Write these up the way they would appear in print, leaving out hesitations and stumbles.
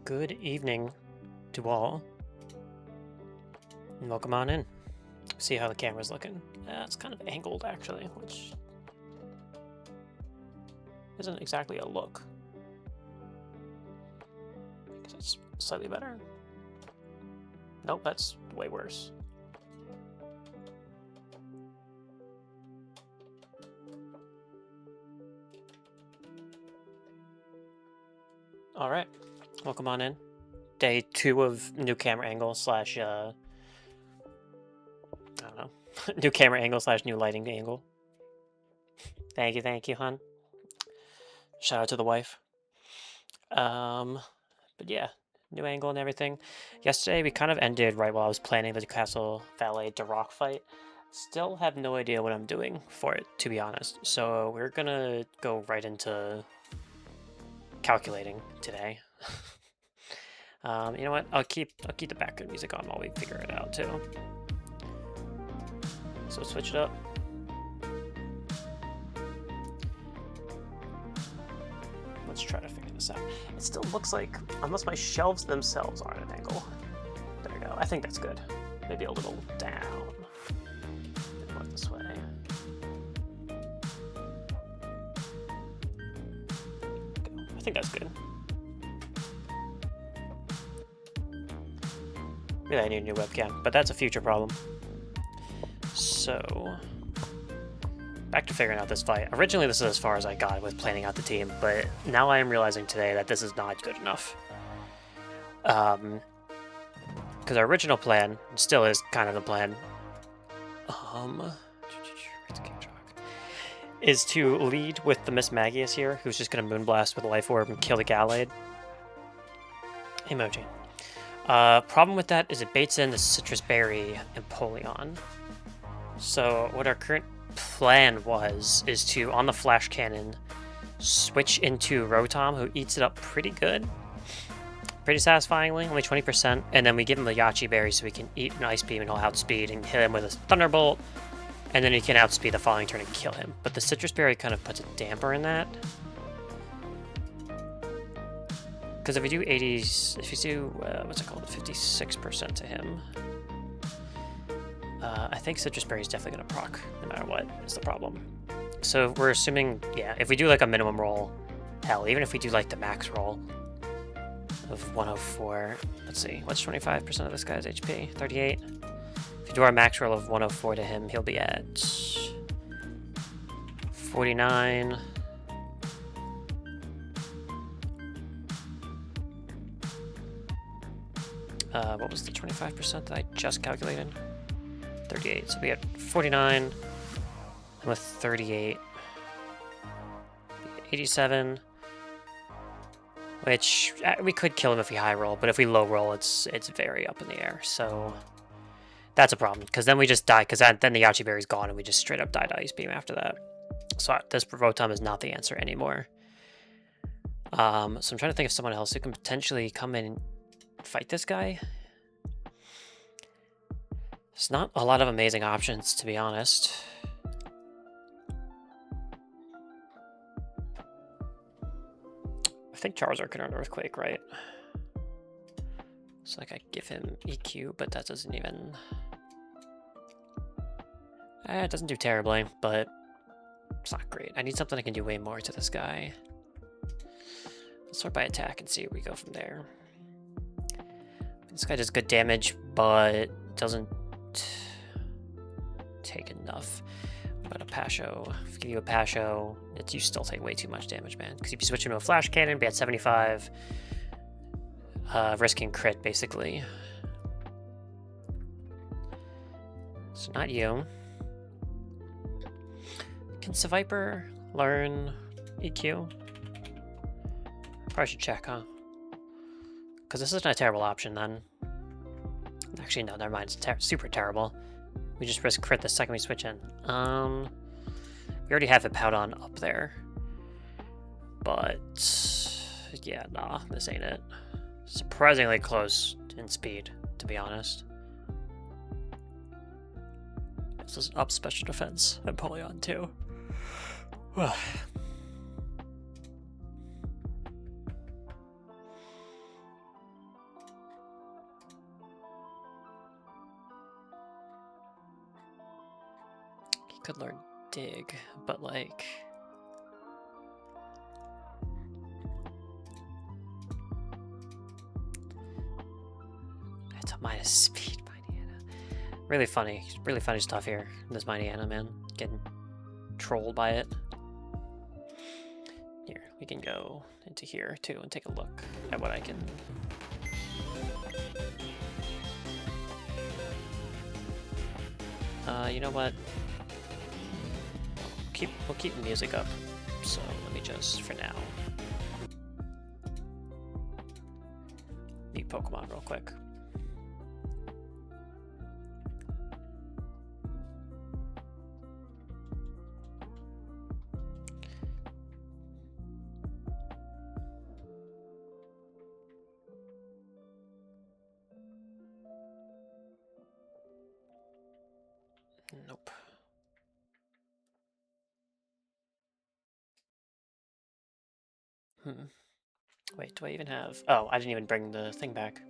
Good evening to all, and welcome on in. See how the camera's looking. It's kind of angled, actually, which isn't exactly a look. I guess it's slightly better. Nope, that's way worse. All right, welcome on in. Day 2 of new camera angle slash, I don't know, new camera angle slash new lighting angle. Thank you, hon. Shout out to the wife. But yeah, new angle and everything. Yesterday we kind of ended right while I was planning the Castle Valet Duroc fight. Still have no idea what I'm doing for it, to be honest. So we're gonna go right into calculating today. You know what? I'll keep the background music on while we figure it out too. So switch it up. Let's try to figure this out. It still looks like, unless my shelves themselves are at an angle. There we go. I think that's good. Maybe a little down. More this way. I think that's good. Really, I need a new webcam, but that's a future problem. So, back to figuring out this fight. Originally, this is as far as I got with planning out the team, but now I am realizing today that this is not good enough. Because our original plan still is kind of the plan. Is to lead with the Miss Magius here, who's just going to Moonblast with a Life Orb and kill the Gallade. Emoji. Problem with that is it baits in the Citrus Berry and Polion. So what our current plan is to, on the Flash Cannon, switch into Rotom, who eats it up pretty good. Pretty satisfyingly, only 20%, and then we give him the Yachi Berry so we can eat an Ice Beam and he'll outspeed and hit him with a Thunderbolt, and then he can outspeed the following turn and kill him. But the Citrus Berry kind of puts a damper in that. Because if we do 80s, if you do, what's it called, 56% to him, I think Citrus Berry is definitely going to proc, no matter what, is the problem. So we're assuming, yeah, if we do like a minimum roll, hell, even if we do like the max roll of 104, let's see, what's 25% of this guy's HP? 38? If we do our max roll of 104 to him, he'll be at 49. What was the 25% that I just calculated? 38. So we had 49, and with 38, 87. Which we could kill him if we high roll, but if we low roll, it's very up in the air. So that's a problem, because then we just die. Because then the Yachi Berry's gone, and we just straight up die to Ice Beam after that. So this Rotom is not the answer anymore. So I'm trying to think of someone else who can potentially come in and fight this guy. There's not a lot of amazing options, to be honest. I think Charizard can earn Earthquake, right? So like I give him EQ, but that doesn't even... it doesn't do terribly, but it's not great. I need something that can do way more to this guy. Let's sort by attack and see where we go from there. This guy does good damage, but doesn't take enough. What about a Pasho? If I give you a Pasho, you still take way too much damage, man. Because if you switch into a Flash Cannon, be at 75, risking crit, basically. So not you. Can Seviper learn EQ? Probably should check, huh? Because this isn't a terrible option, then. Actually, no, never mind. It's super terrible. We just risk crit the second we switch in. We already have Hippowdon up there. But, yeah, nah, this ain't it. Surprisingly close in speed, to be honest. This is up special defense and Polion, too. Could learn dig, but like... It's a minus speed, Mighty Anna. Really funny stuff here. This Mighty Anna, man. Getting trolled by it. Here, we can go into here too and take a look at what I can... you know what? We'll keep the music up. So let me just, for now, meet Pokemon real quick. Nope. Wait, do I even have... Oh, I didn't even bring the thing back.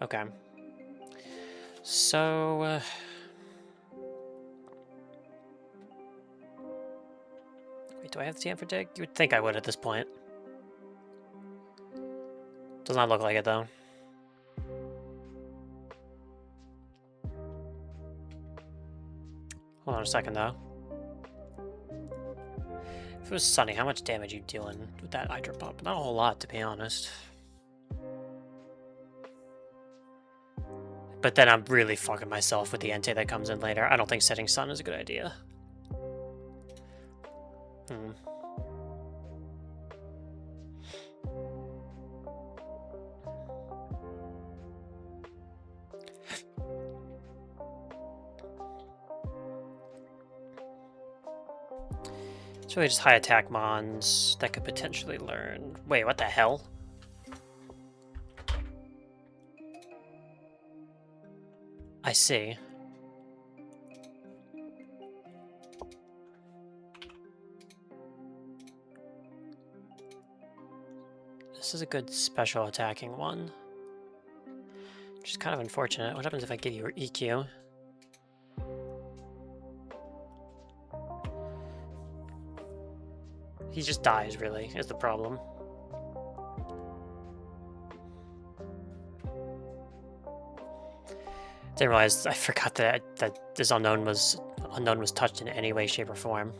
Okay. So... Wait, do I have the TM for dig? You would think I would at this point. Does not look like it, though. Hold on a second, though. If it was Sunny, how much damage are you dealing with that Hydro Pump? Not a whole lot, to be honest. But then I'm really fucking myself with the Entei that comes in later. I don't think setting Sun is a good idea. It's really just high attack mons that could potentially learn... Wait, what the hell? I see. This is a good special attacking one. Which is kind of unfortunate. What happens if I give you EQ? He just dies, really, is the problem. Didn't realize, I forgot that this unknown was touched in any way, shape, or form.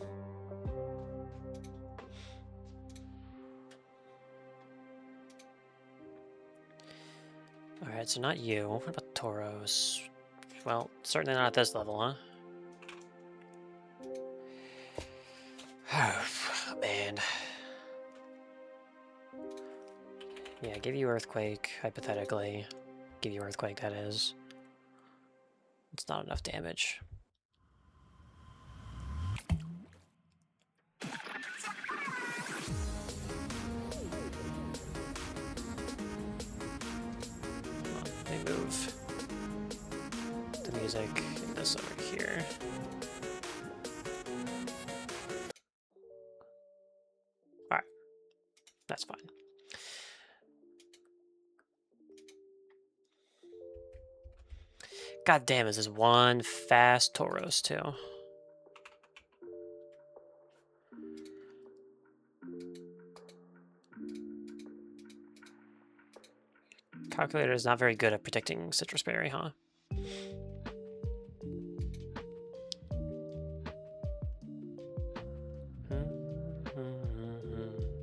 Alright, so not you. What about Tauros? Well, certainly not at this level, huh? Oh, man. Yeah, give you Earthquake, hypothetically. Give you Earthquake, that is. It's not enough damage. Let me move the music and this over here. Alright. That's fine. God damn, is this one fast Tauros too? Calculator is not very good at predicting Citrus Berry, huh?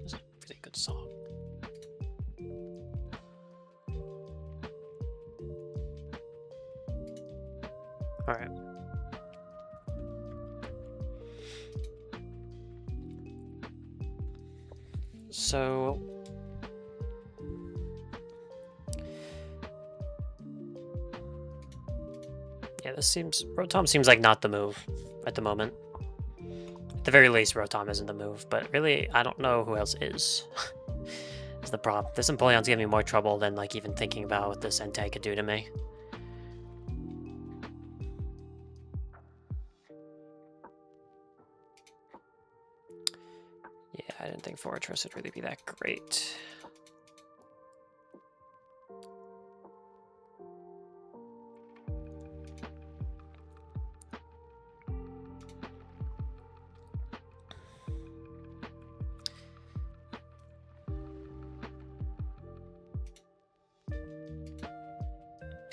This is a really good song. Alright. So... yeah, this seems... Rotom seems like not the move at the moment. At the very least, Rotom isn't the move, but really, I don't know who else is. Is the problem. This Empoleon's giving me more trouble than, like, even thinking about what this Entei could do to me. Yeah, I didn't think Fortress would really be that great.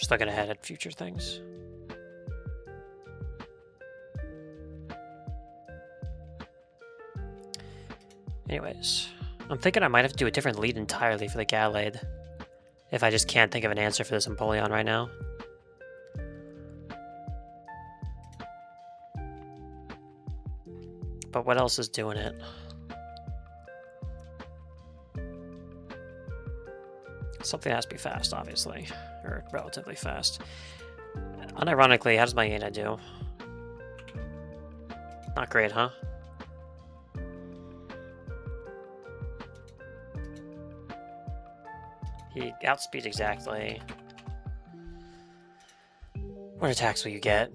Just looking ahead at future things. Anyways, I'm thinking I might have to do a different lead entirely for the Gallade. If I just can't think of an answer for this Empoleon right now. But what else is doing it? Something has to be fast, obviously. Or relatively fast. Unironically, how does my Yana do? Not great, huh? He outspeeds exactly. What attacks will you get?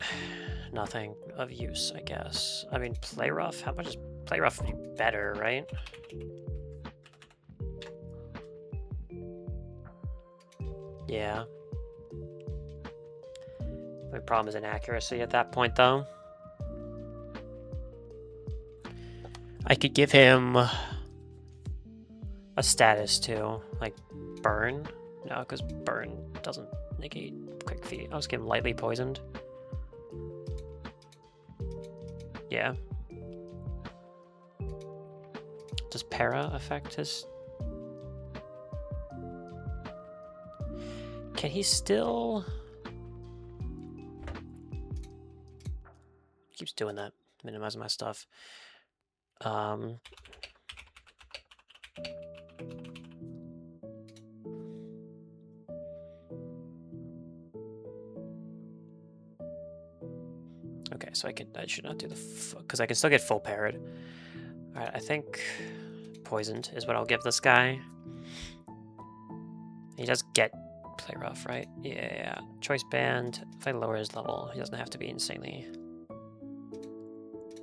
Nothing of use, I guess. I mean, Play Rough? How much is Play Rough better, right? Yeah. My problem is inaccuracy at that point, though. I could give him a status, too. Like, Burn? No, because Burn doesn't negate Quick Feet. I'll just give him Lightly Poisoned. Yeah. Does Para affect his... Can he still... He keeps doing that. Minimizing my stuff. Okay, so I should not do the... Because I can still get full parried. Alright, I think Poisoned is what I'll give this guy. He does get Play Rough, right? Yeah. Choice Band. If I lower his level, he doesn't have to be insanely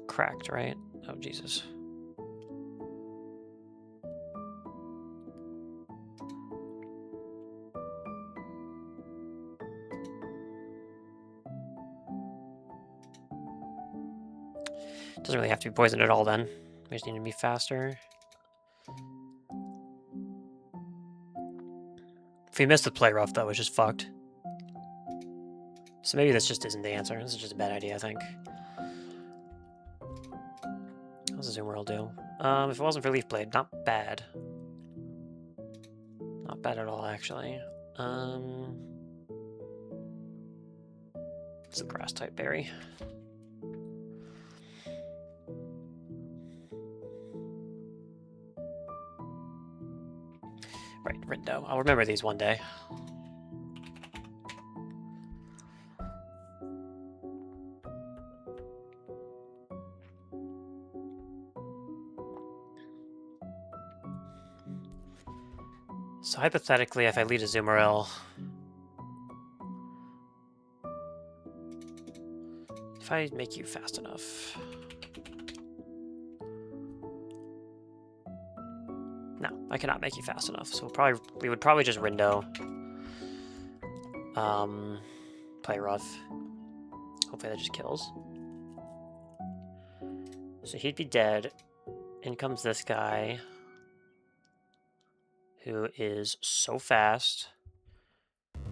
cracked, right? Oh, Jesus. Doesn't really have to be poisoned at all then. We just need to be faster. If he missed the Play Rough, though, it's just fucked. So maybe this just isn't the answer. This is just a bad idea, I think. How's the Zoom World do? If it wasn't for Leaf Blade, not bad. Not bad at all, actually. It's a Grass type berry. Right, Rindo. I'll remember these one day. So hypothetically, if I lead a Zoomeril, if I make you fast enough, no, I cannot make you fast enough. So we would probably just Rindo, Play Rough. Hopefully that just kills. So he'd be dead. In comes this guy, who is so fast.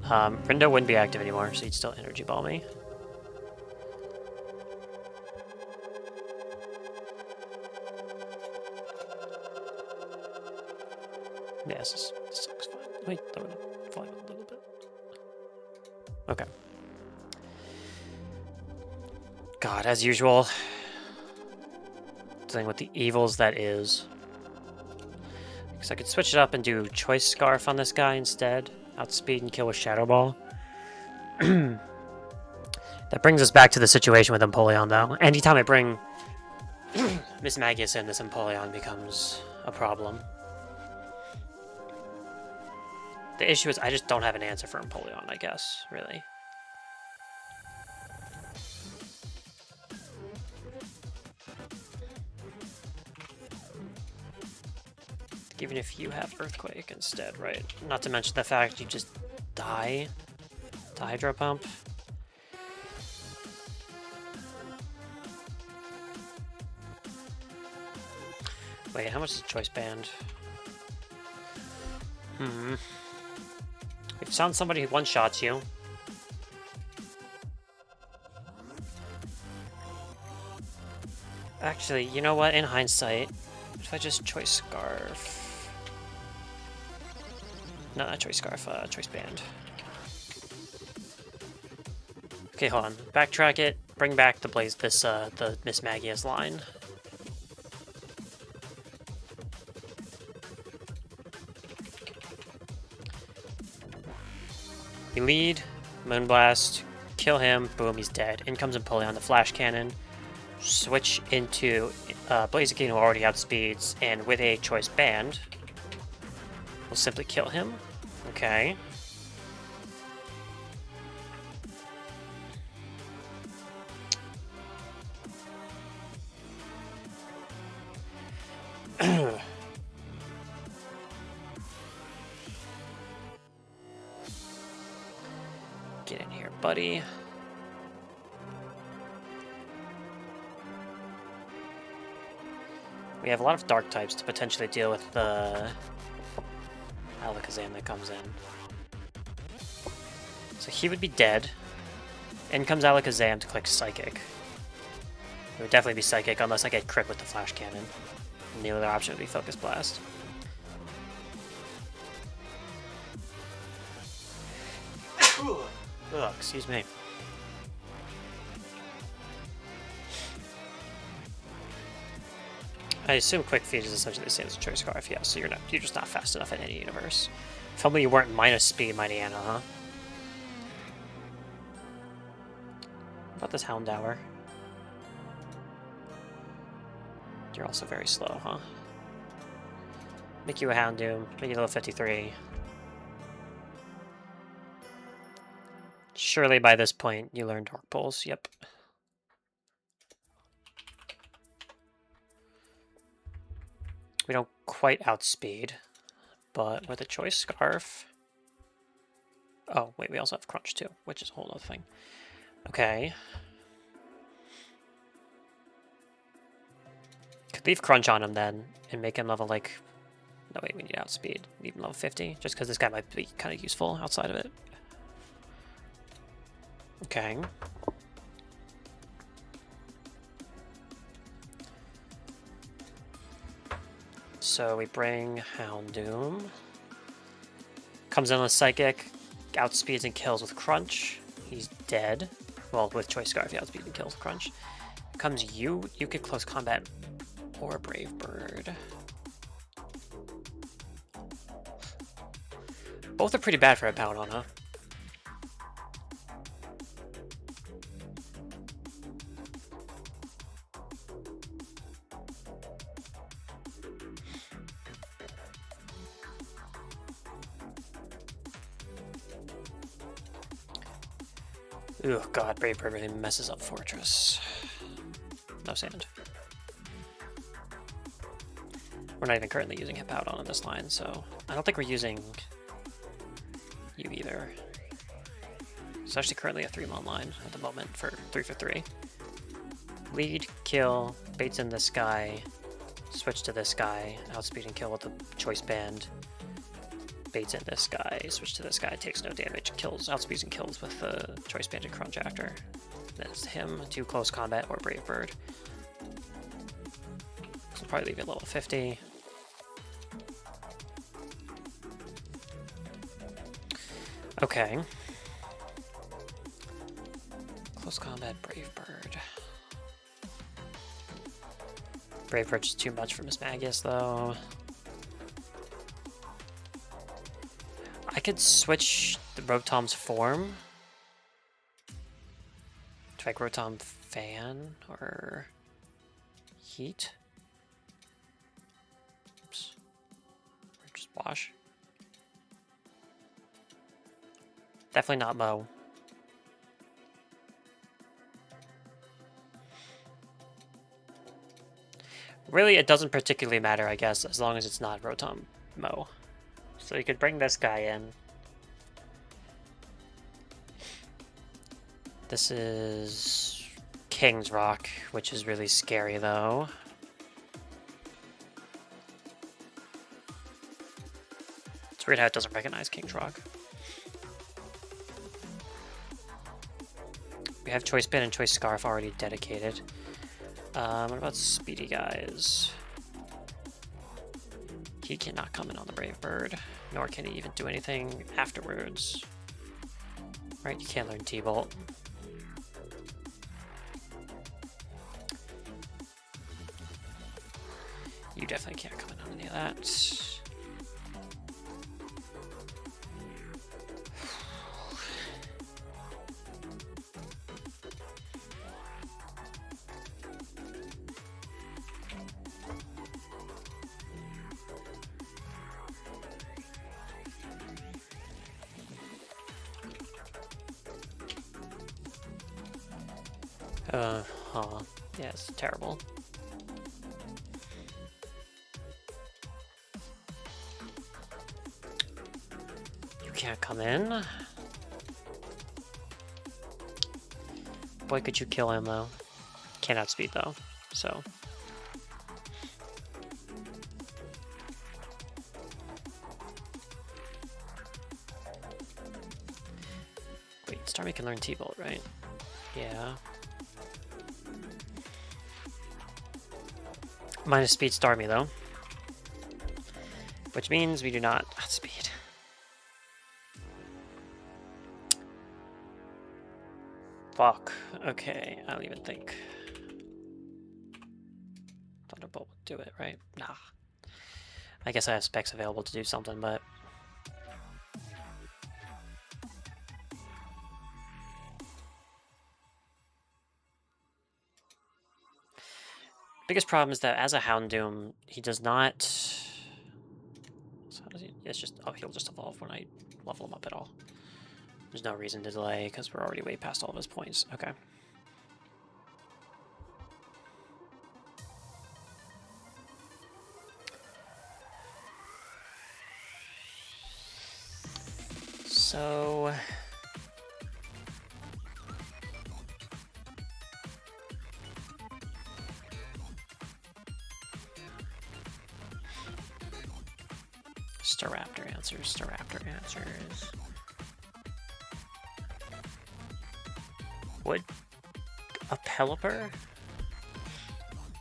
Rindo wouldn't be active anymore, so he'd still Energy Ball me. Yeah, this looks fine. Wait, throw it fine a little bit. Okay. God, as usual, dealing with the evils that is. Because I could switch it up and do Choice Scarf on this guy instead. Outspeed and kill with Shadow Ball. That brings us back to the situation with Empoleon, though. Anytime I bring Miss Magius in, this Empoleon becomes a problem. The issue is I just don't have an answer for Empoleon, I guess, really. Even if you have Earthquake instead, right? Not to mention the fact you just die to Hydro Pump. Wait, how much is Choice Band? We've found somebody who one-shots you. Actually, you know what? In hindsight, if I just choice Scarf... No, not choice Scarf, choice Band. Okay, hold on. Backtrack it. Bring back the the Miss Magia's line. We lead, Moonblast, kill him, boom, he's dead. In comes Empoleon, the Flash Cannon. Switch into Blaziken, who already outspeeds, and with a choice band, we'll simply kill him. Okay. Get in here, buddy. We have a lot of dark types to potentially deal with the Alakazam that comes in. So he would be dead. In comes Alakazam to click Psychic. It would definitely be Psychic unless I get crit with the Flash Cannon. And the other option would be Focus Blast. Ugh, excuse me. I assume Quick Feet is essentially the same as a Choice Scarf, yeah, so you're just not fast enough in any universe. Tell me you weren't minus speed, Mighty Anna, huh? What about this Houndour? You're also very slow, huh? Make you a Houndoom, make you level 53. Surely by this point you learn Dark Pulse, yep. We don't quite outspeed, but with a Choice Scarf... Oh, wait, we also have Crunch too, which is a whole other thing. Okay. Could leave Crunch on him then, and make him level like... No, wait, we need Outspeed. Leave him level 50, just because this guy might be kind of useful outside of it. Okay. So we bring Houndoom. Comes in with Psychic, outspeeds and kills with Crunch. He's dead. Well, with Choice Scarf, he outspeeds and kills with Crunch. Comes you get Close Combat or Brave Bird. Both are pretty bad for a Hippowdon, huh? Oh god, Brave Bird really messes up Fortress. No sand. We're not even currently using Hippowdon on this line, so I don't think we're using you either. It's actually currently a 3-mon line at the moment for 3 for 3. Lead, kill, baits in this guy, switch to this guy, outspeed and kill with the Choice Band. Baits in this guy, switch to this guy, takes no damage, kills, outspeeds and kills with the Choice Band and Crunch after. That's him to Close Combat or Brave Bird. So we'll probably leave it level 50. Okay. Close Combat, Brave Bird. Brave Bird's too much for Miss Magius, though. I could switch the Rotom's form to like Rotom Fan or Heat. Oops. Or just Wash. Definitely not Mow. Really, it doesn't particularly matter, I guess, as long as it's not Rotom Mow. So you could bring this guy in. This is King's Rock, which is really scary, though. It's weird how it doesn't recognize King's Rock. We have Choice Pin and Choice Scarf already dedicated. What about speedy guys? He cannot come in on the Brave Bird, nor can he even do anything afterwards. Right, you can't learn T-Bolt. You definitely can't come in on any of that. Yeah, it's terrible. You can't come in. Boy, could you kill him, though. Can't outspeed, though, so... Wait, Starmie can learn T-Bolt, right? Yeah. Minus speed Starmie, though. Which means we do not outspeed. Fuck. Okay, I don't even think Thunderbolt would do it, right? Nah. I guess I have specs available to do something, but... Biggest problem is that as a Houndoom, he does not... So how does he... It's just... Oh, he'll just evolve when I level him up at all. There's no reason to delay, because we're already way past all of his points. Okay. So... Staraptor answers, Staraptor answers. Would a Pelipper?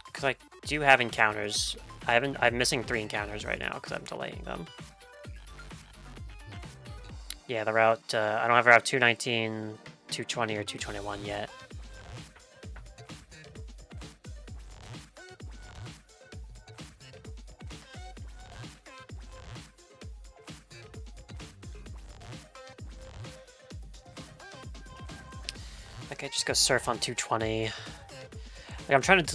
Because I do have encounters. I'm missing 3 encounters right now because I'm delaying them. Yeah, the route, I don't have Route 219, 220, or 221 yet. Okay, just go surf on 220. Like,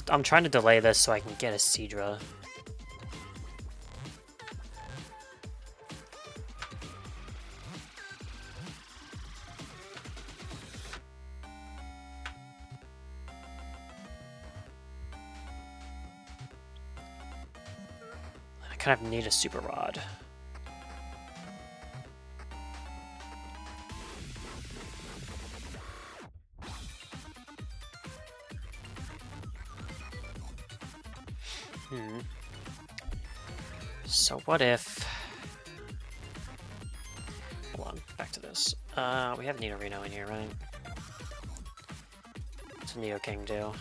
I'm trying to delay this so I can get a Seadra. I kind of need a Super Rod. So what if... Hold on, back to this. We have Nidorino in here, right? What's a Neoking do?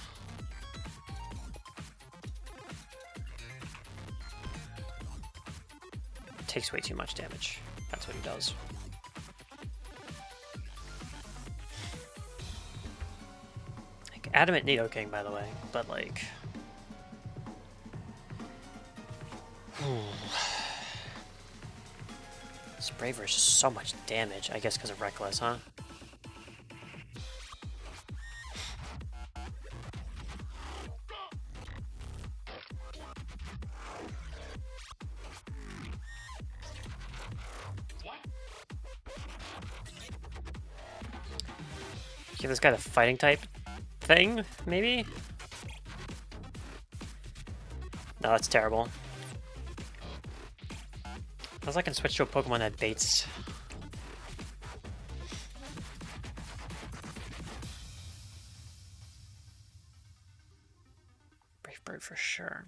Takes way too much damage. That's what he does. Like, adamant Nidoking, by the way, but like... This Braver is just so much damage, I guess because of Reckless, huh? Give this guy the fighting type thing, maybe? No, that's terrible. Unless I can switch to a Pokemon that baits. Brave Bird for sure.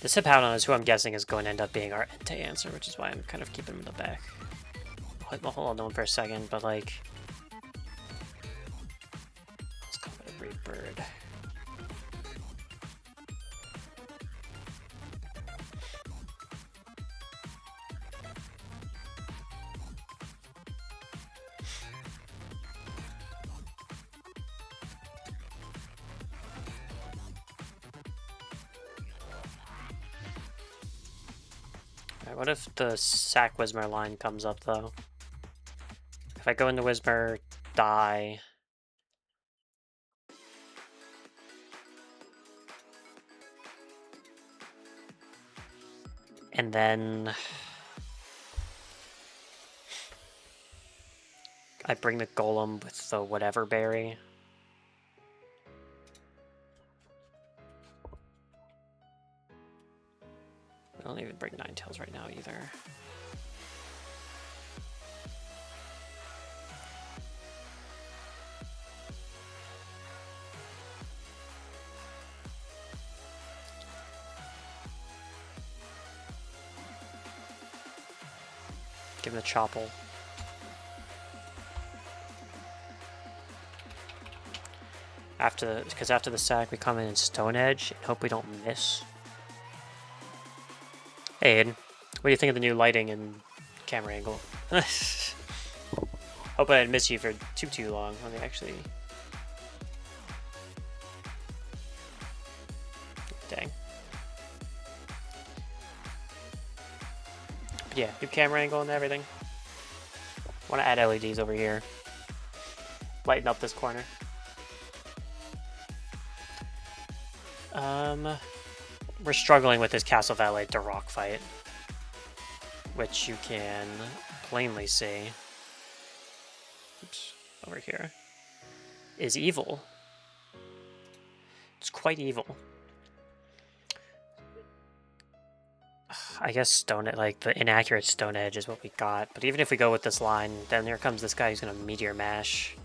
This Hippowdon is who I'm guessing is going to end up being our Entei answer, which is why I'm kind of keeping him in the back. hold on for a second, but like, let's call it a great bird. Alright, what if the sack Whismer line comes up though? If I go into Whismer, die. And then I bring the golem with the whatever berry. I don't even bring Ninetales right now either. Give him the Chopple. Because after the sack, we come in Stone Edge and hope we don't miss. Hey, Aiden. What do you think of the new lighting and camera angle? Hope I didn't miss you for too long. Let me actually... Dang. But yeah, new camera angle and everything. Want to add LEDs over here. Lighten up this corner. We're struggling with this Castle Valet to rock fight, which you can plainly see. Oops, over here. Is evil. It's quite evil. I guess like the inaccurate Stone Edge is what we got, but even if we go with this line, then here comes this guy who's gonna Meteor Mash.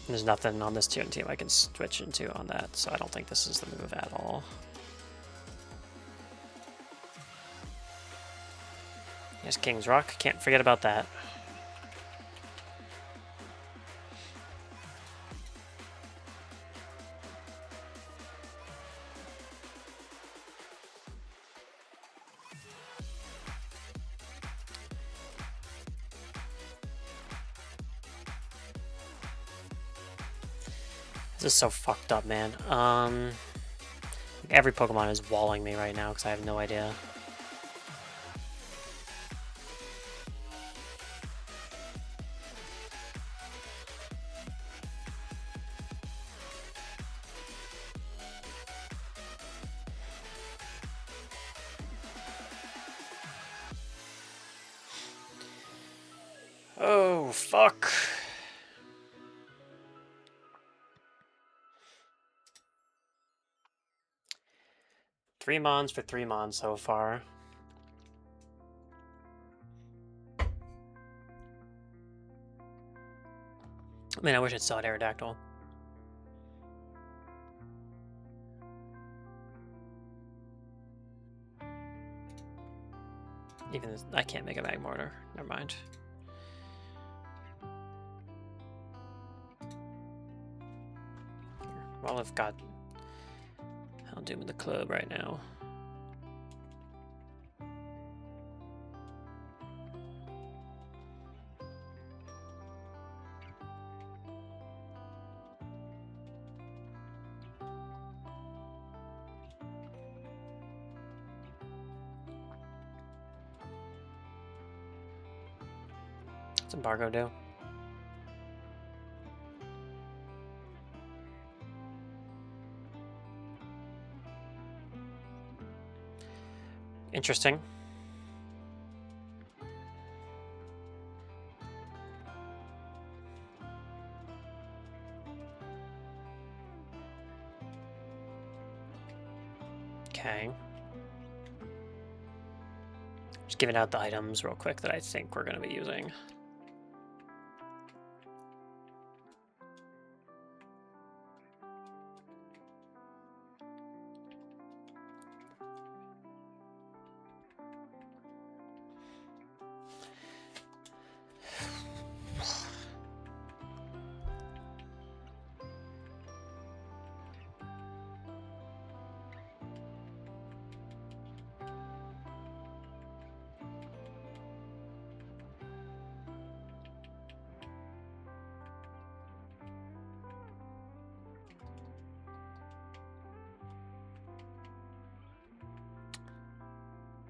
There's nothing on this team I can switch into on that, so I don't think this is the move at all. Yes, King's Rock. Can't forget about that. This is so fucked up, man. Every Pokemon is walling me right now because I have no idea. Oh, fuck. Three Mons for 3 Mons so far. I mean, I wish it still had Aerodactyl. Even this, I can't make a Magmortar. Never mind. Well, I've got Houndoom in the club right now. What's Embargo do? Interesting. Okay. Just giving out the items real quick that I think we're going to be using.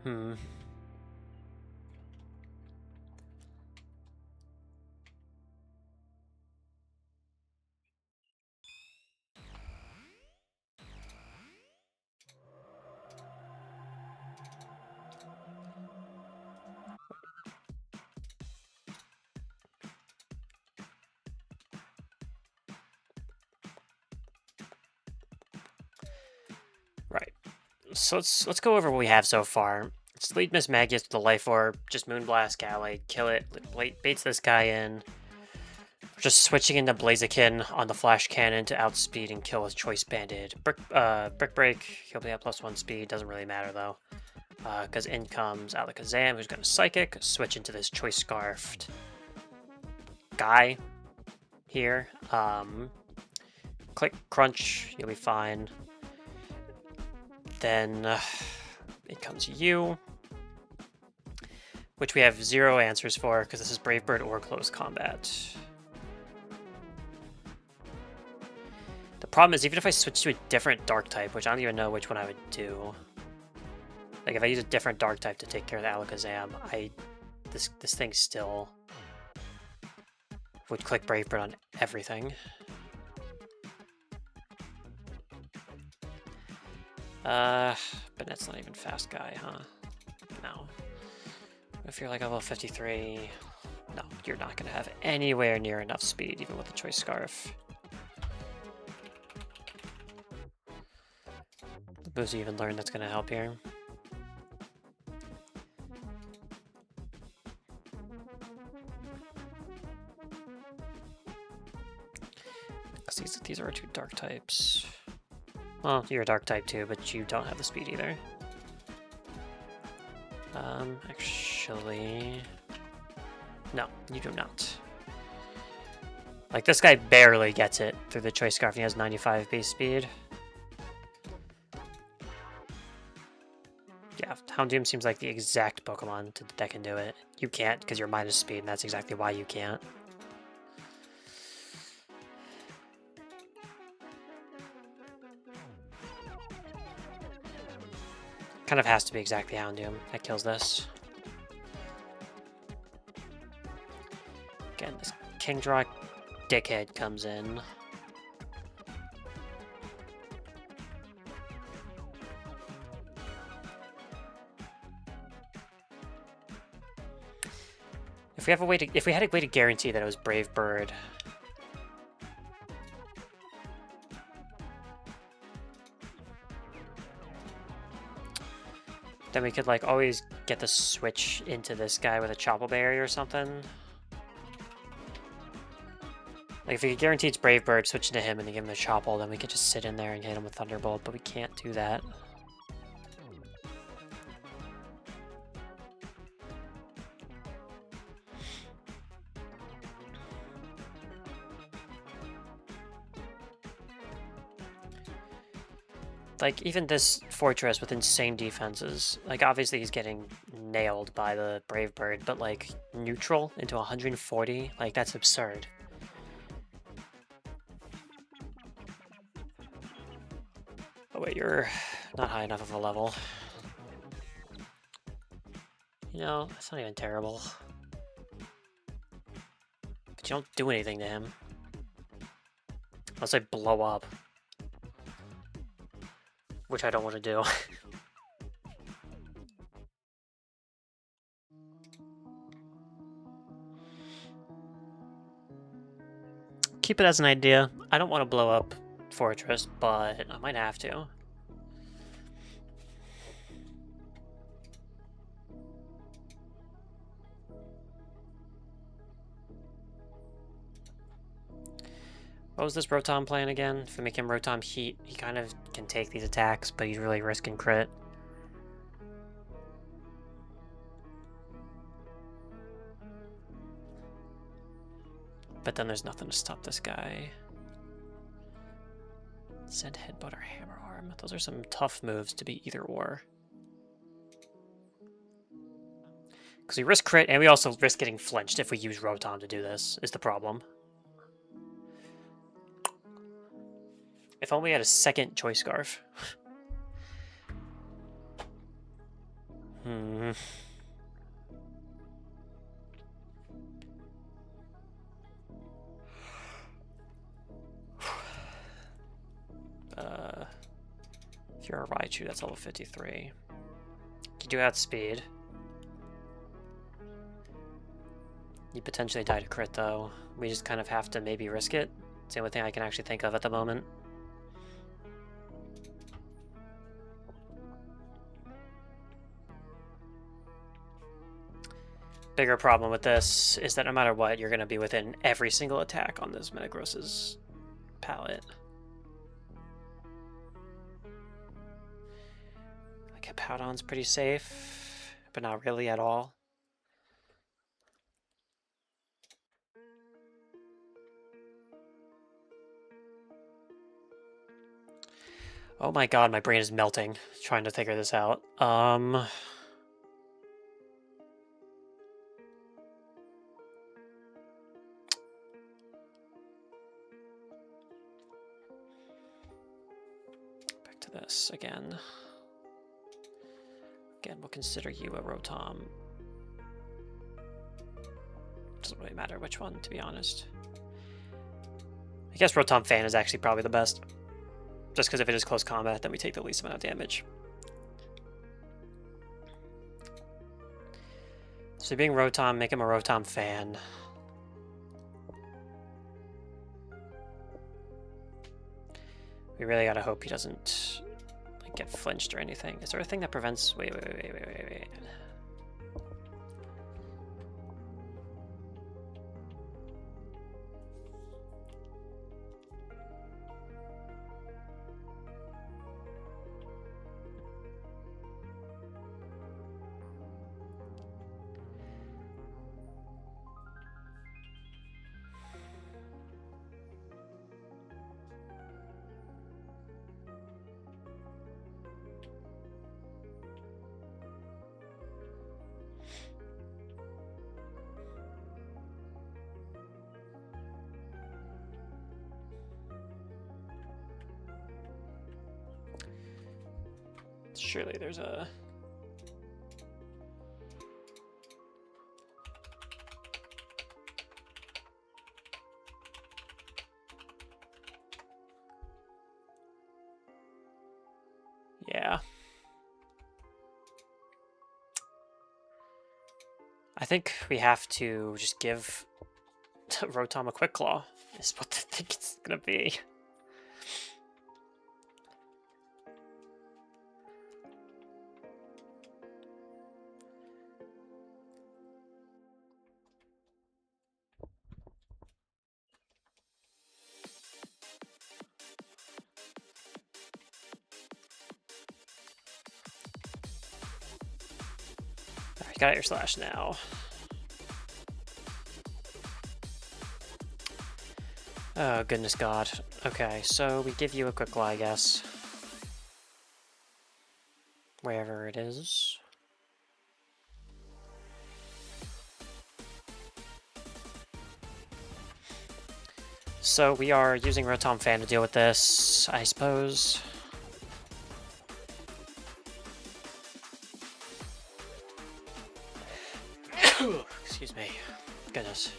Hmm. Right. So let's go over what we have so far. Let's lead Miss Magius to the Life Orb, just Moonblast Galley, kill it, baits this guy in. We're just switching into Blaziken on the Flash Cannon to outspeed and kill with Choice Banded. Brick Break, he'll be at +1 speed, doesn't really matter though. Because in comes Alakazam, who's going to Psychic, switch into this Choice Scarfed guy here. Click Crunch, you'll be fine. Then it comes you, which we have 0 answers for because this is Brave Bird or Close Combat. The problem is even if I switch to a different Dark type, which I don't even know which one I would do. Like if I use a different Dark type to take care of the Alakazam, this thing still would click Brave Bird on everything. But that's not even fast guy, huh? No. If you're like level 53, no, you're not going to have anywhere near enough speed, even with the Choice Scarf. The Boozy even learned that's going to help here. Because these are our 2 Dark types. Well, you're a Dark type too, but you don't have the speed either. Actually... No, you do not. Like, this guy barely gets it through the Choice Scarf. He has 95 base speed. Yeah, Houndoom seems like the exact Pokemon that can do it. You can't, because you're minus speed, and that's exactly why you can't. Kind of has to be exactly Houndoom that kills this. Again, this Kingdra dickhead comes in. If we had a way to guarantee that it was Brave Bird, then we could like always get the switch into this guy with a Chople Berry or something. Like if we could guarantee it's Brave Bird, switch into him and then give him a Chople, then we could just sit in there and hit him with Thunderbolt, but we can't do that. Like, even this Fortress with insane defenses, like, obviously he's getting nailed by the Brave Bird, but, like, neutral into 140? Like, that's absurd. Oh wait, you're not high enough of a level. You know, that's not even terrible. But you don't do anything to him. Unless I blow up. Which I don't want to do. Keep it as an idea. I don't want to blow up Fortress, but I might have to. What was this Rotom plan again? If we make him Rotom Heat, he kind of can take these attacks, but he's really risking crit. But then there's nothing to stop this guy. Send Headbutt or Hammer Arm. Those are some tough moves to be either or. Because we risk crit, and we also risk getting flinched if we use Rotom to do this, is the problem. If only we had a second Choice Scarf. Hmm. If you're a Raichu, that's level 53. You do have speed. You potentially die to crit, though. We just kind of have to maybe risk it. It's the only thing I can actually think of at the moment. Bigger problem with this is that no matter what, you're going to be within every single attack on this Metagross's palette. Like, Hippowdon's pretty safe, but not really at all. Oh my god, my brain is melting trying to figure this out. Back to this again. Again, we'll consider you a Rotom. Doesn't really matter which one, to be honest. I guess Rotom Fan is actually probably the best. Just because if it is close combat, then we take the least amount of damage. So being Rotom, make him a Rotom Fan. We really gotta hope he doesn't like, get flinched or anything. Is there a thing that prevents... Wait. Surely there's a... Yeah. I think we have to just give Rotom a Quick Claw, is what I think it's gonna be. Alright, got your slash now. Oh, goodness God. Okay, so we give you a Quick Claw, I guess. Wherever it is. So we are using Rotom Fan to deal with this, I suppose. Excuse me. Goodness.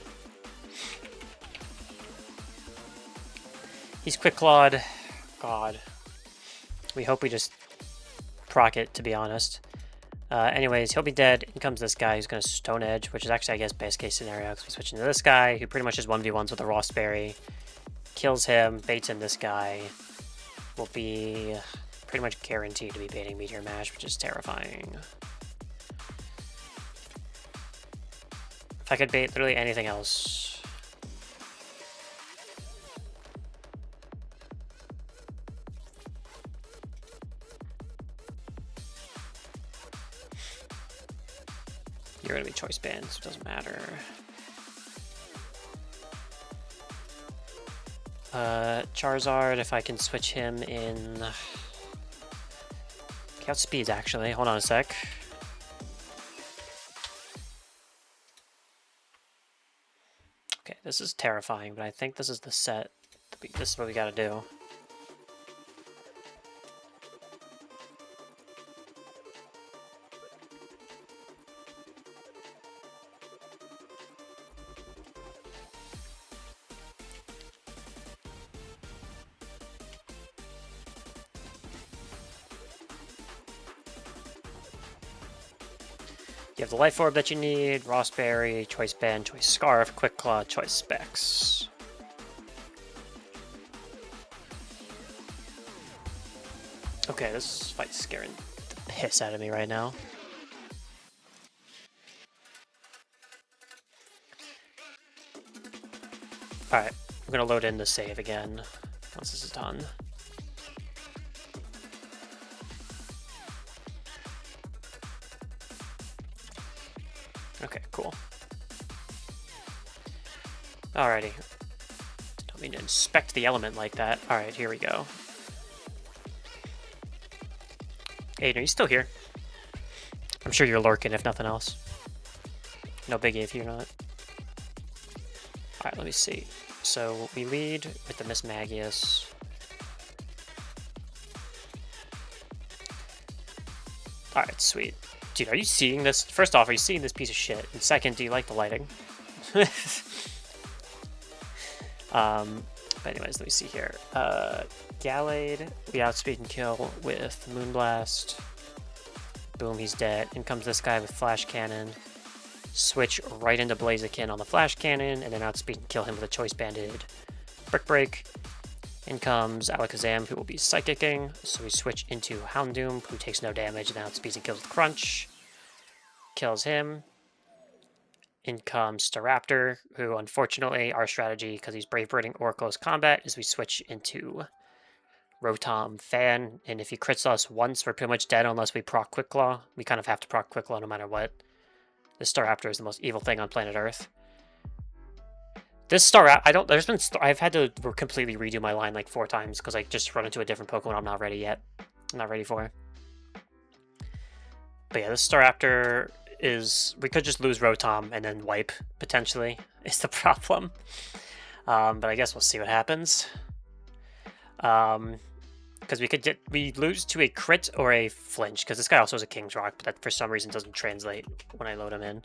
He's Quick Clawed. God. We hope we just proc it, to be honest. Anyways, he'll be dead. In comes this guy who's going to Stone Edge, which is actually, I guess, best case scenario, because we switch into this guy, who pretty much just 1v1s with a Raw Berry. Kills him, baits in this guy. Will be pretty much guaranteed to be baiting Meteor Mash, which is terrifying. If I could bait literally anything else. You're going to be choice banned, so it doesn't matter. Charizard, if I can switch him in... Count speeds, actually. Hold on a sec. Okay, this is terrifying, but I think this is the set. This is what we gotta do. Give the life orb that you need, Rossberry, choice band, choice scarf, quick claw, choice specs. Okay, this fight's scaring the piss out of me right now. Alright, I'm gonna load in the save again once this is done. Okay, cool. Alrighty. Don't mean to inspect the element like that. Alright, here we go. Aiden, are you still here? I'm sure you're lurking, if nothing else. No biggie if you're not. Alright, let me see. So, we lead with the Miss Magius. Alright, sweet. Dude, are you seeing this? First off, are you seeing this piece of shit? And second, do you like the lighting? But anyways, let me see here. Gallade, we outspeed and kill with Moonblast. Boom, he's dead. In comes this guy with Flash Cannon. Switch right into Blaziken on the Flash Cannon, and then outspeed and kill him with a Choice Banded Brick Break. In comes Alakazam, who will be Psychicking, so we switch into Houndoom, who takes no damage, and then outspeeds and kills with Crunch. Kills him. In comes Staraptor, who unfortunately, our strategy, because he's Brave Birding or Close Combat, is we switch into Rotom Fan, and if he crits us once, we're pretty much dead unless we proc Quick Claw. We kind of have to proc Quick Claw no matter what. This Staraptor is the most evil thing on planet Earth. This I've had to completely redo my line like 4 times because I just run into a different Pokemon I'm not ready yet. I'm not ready for. But yeah, this Staraptor is... We could just lose Rotom and then wipe, potentially, is the problem. But I guess we'll see what happens. Because we lose to a crit or a flinch, because this guy also has a King's Rock, but that for some reason doesn't translate when I load him in.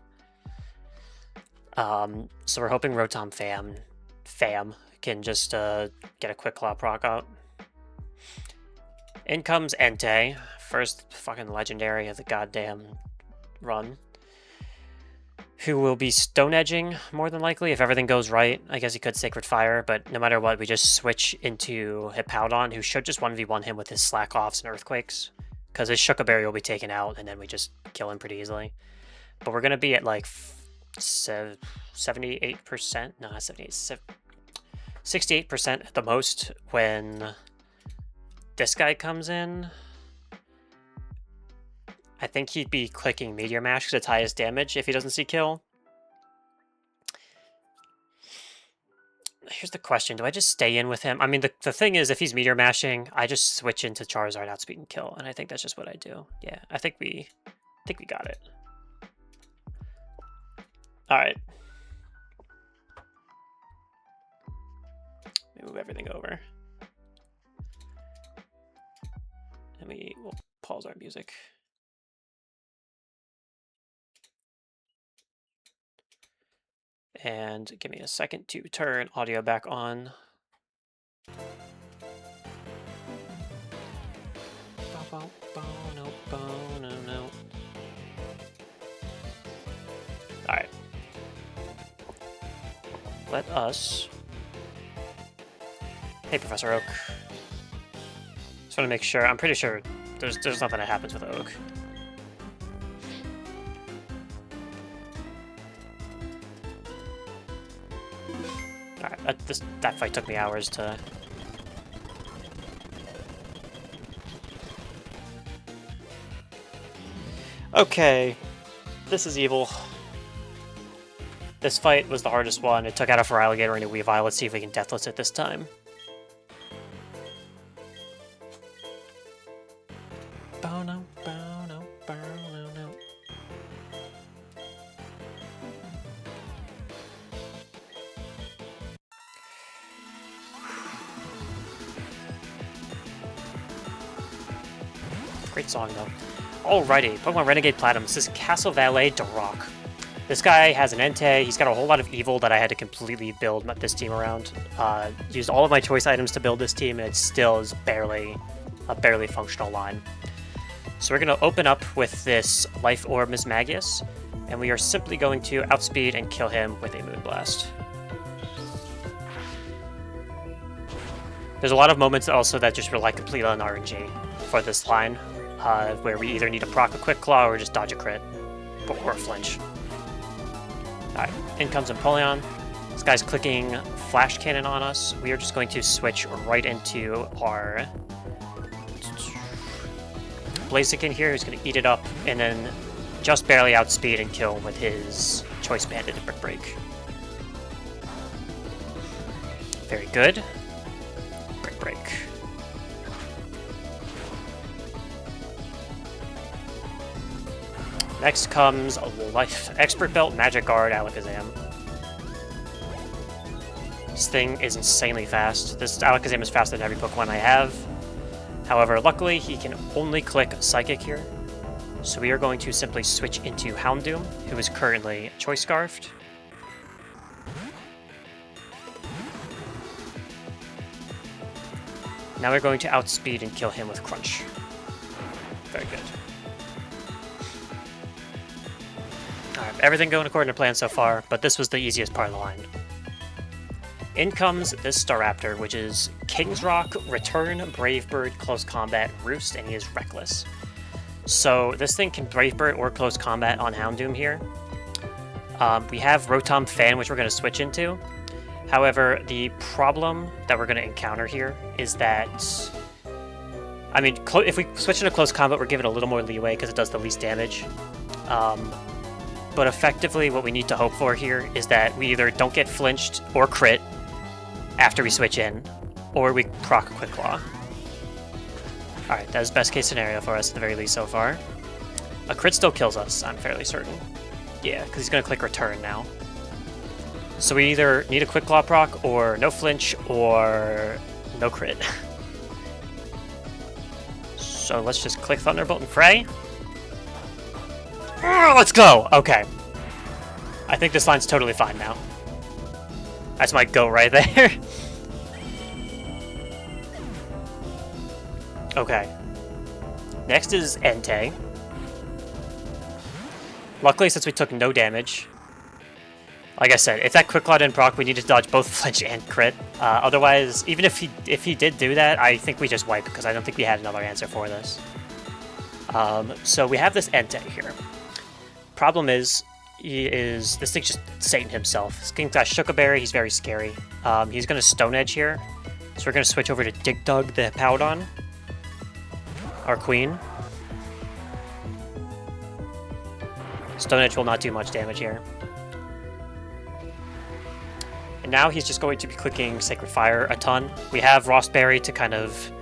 So we're hoping Rotom Fam can just get a Quick Claw proc out. In comes Entei, first fucking legendary of the goddamn run, who will be Stone Edging more than likely if everything goes right. I guess he could Sacred Fire, but no matter what, we just switch into Hippowdon, who should just 1v1 him with his Slack Offs and Earthquakes, because his Shuca Berry will be taken out, and then we just kill him pretty easily. But we're gonna be at like 78%, no, not 78, 68% at the most when this guy comes in. I think he'd be clicking Meteor Mash because it's highest damage if he doesn't see kill. Here's the question, do I just stay in with him? I mean, the thing is, if he's Meteor Mashing, I just switch into Charizard, outspeed, and kill, and I think that's just what I do. Yeah, I think we got it. Alright. Let me move everything over. And we'll pause our music. And give me a second to turn audio back on. Alright. Let us... Hey, Professor Oak. Just want to make sure. I'm pretty sure there's nothing that happens with Oak. Alright, that fight took me hours to... Okay, this is evil. This fight was the hardest one. It took out a Feraligatr and a Weavile. Let's see if we can Deathless it this time. Bono, bono, bono. Great song, though. Alrighty, Pokemon Renegade Platinum. This is Castle Valet Duroc. This guy has an Entei. He's got a whole lot of evil that I had to completely build this team around. Used all of my choice items to build this team, and it still is barely a barely functional line. So we're going to open up with this Life Orb Miss Magius. And we are simply going to outspeed and kill him with a Moonblast. There's a lot of moments also that just rely completely on RNG for this line, where we either need to proc a Quick Claw or just dodge a crit, or a flinch. Alright, in comes Empoleon. This guy's clicking Flash Cannon on us. We are just going to switch right into our Blaziken here, who's going to eat it up, and then just barely outspeed and kill with his Choice Banded Brick Break. Very good. Brick Break. Next comes Life Expert Belt, Magic Guard, Alakazam. This thing is insanely fast. This Alakazam is faster than every Pokemon I have. However, luckily, he can only click Psychic here. So we are going to simply switch into Houndoom, who is currently Choice Scarfed. Now we're going to outspeed and kill him with Crunch. Very good. Alright, everything going according to plan so far, but this was the easiest part of the line. In comes this Staraptor, which is King's Rock, Return, Brave Bird, Close Combat, Roost, and he is Reckless. So this thing can Brave Bird or Close Combat on Houndoom here. We have Rotom Fan, which we're going to switch into. However, the problem that we're going to encounter here is that, I mean, if we switch into Close Combat, we're given a little more leeway because it does the least damage. But effectively, what we need to hope for here is that we either don't get flinched or crit after we switch in, or we proc a Quick Claw. Alright, that is best case scenario for us at the very least so far. A crit still kills us, I'm fairly certain. Yeah, because he's going to click Return now. So we either need a Quick Claw proc, or no flinch, or no crit. So let's just click Thunderbolt and Fray. Let's go! Okay. I think this line's totally fine now. That's my go right there. Okay. Next is Entei. Luckily, since we took no damage, like I said, if that Quick Claw didn't proc, we need to dodge both flinch and crit. Otherwise, even if he did do that, I think we just wipe, because I don't think we had another answer for this. So we have this Entei here. Problem is, this thing's just Satan himself. This thing's got Shuka Berry, he's very scary. He's going to Stone Edge here, so we're going to switch over to Dig Dug the Powdon, our queen. Stone Edge will not do much damage here. And now he's just going to be clicking Sacred Fire a ton. We have Rostberry to kind of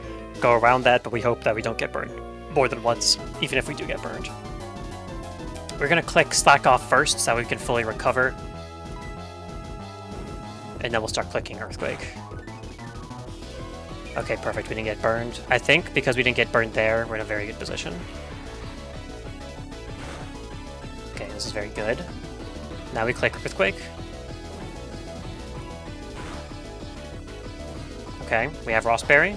go around that, but we hope that we don't get burned more than once, even if we do get burned. We're going to click Slack Off first so that we can fully recover. And then we'll start clicking Earthquake. Okay, perfect. We didn't get burned. I think because we didn't get burned there, we're in a very good position. Okay, this is very good. Now we click Earthquake. Okay, we have Rostberry.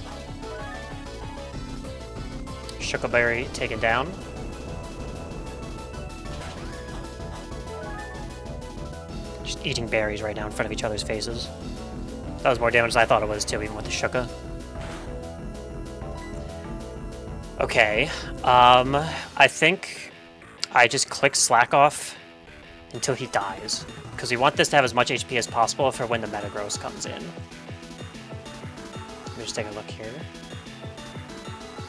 Shuckleberry taken down. Just eating berries right now in front of each other's faces. That was more damage than I thought it was too, even with the Shuka. Okay, I think I just click Slack Off until he dies, because we want this to have as much HP as possible for when the Metagross comes in. Let me just take a look here.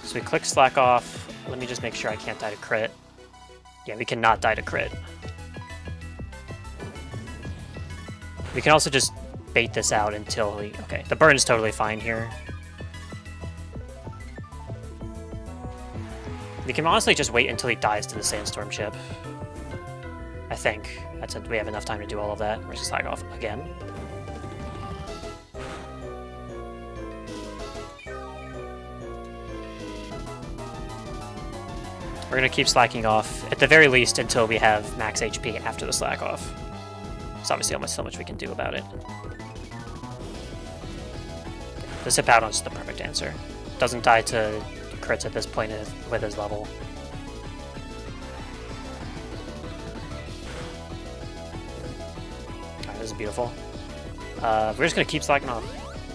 So we click Slack Off. Let me just make sure I can't die to crit. Yeah, we cannot die to crit. We can also just bait this out until we... Okay, the burn is totally fine here. We can honestly just wait until he dies to the Sandstorm chip. I think. We have enough time to do all of that. We're just Slack Off again. We're going to keep slacking off, at the very least, until we have max HP after the Slack Off. There's obviously almost so much we can do about it. The Hippowdon's is the perfect answer. Doesn't die to crits at this point with his level. beautiful. We're just gonna keep slacking off.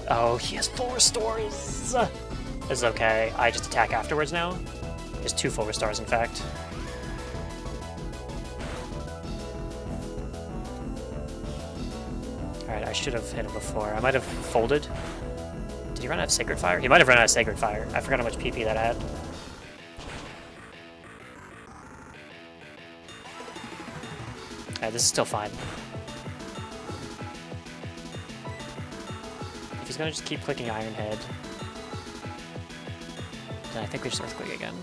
Oh, he has full restores! This is okay. I just attack afterwards now. He has 2 full restores, in fact. Alright, I should have hit him before. I might have folded. Did he run out of Sacred Fire? He might have run out of Sacred Fire. I forgot how much PP that had. Alright, this is still fine. If he's gonna just keep clicking Iron Head, then I think we just Earthquake again.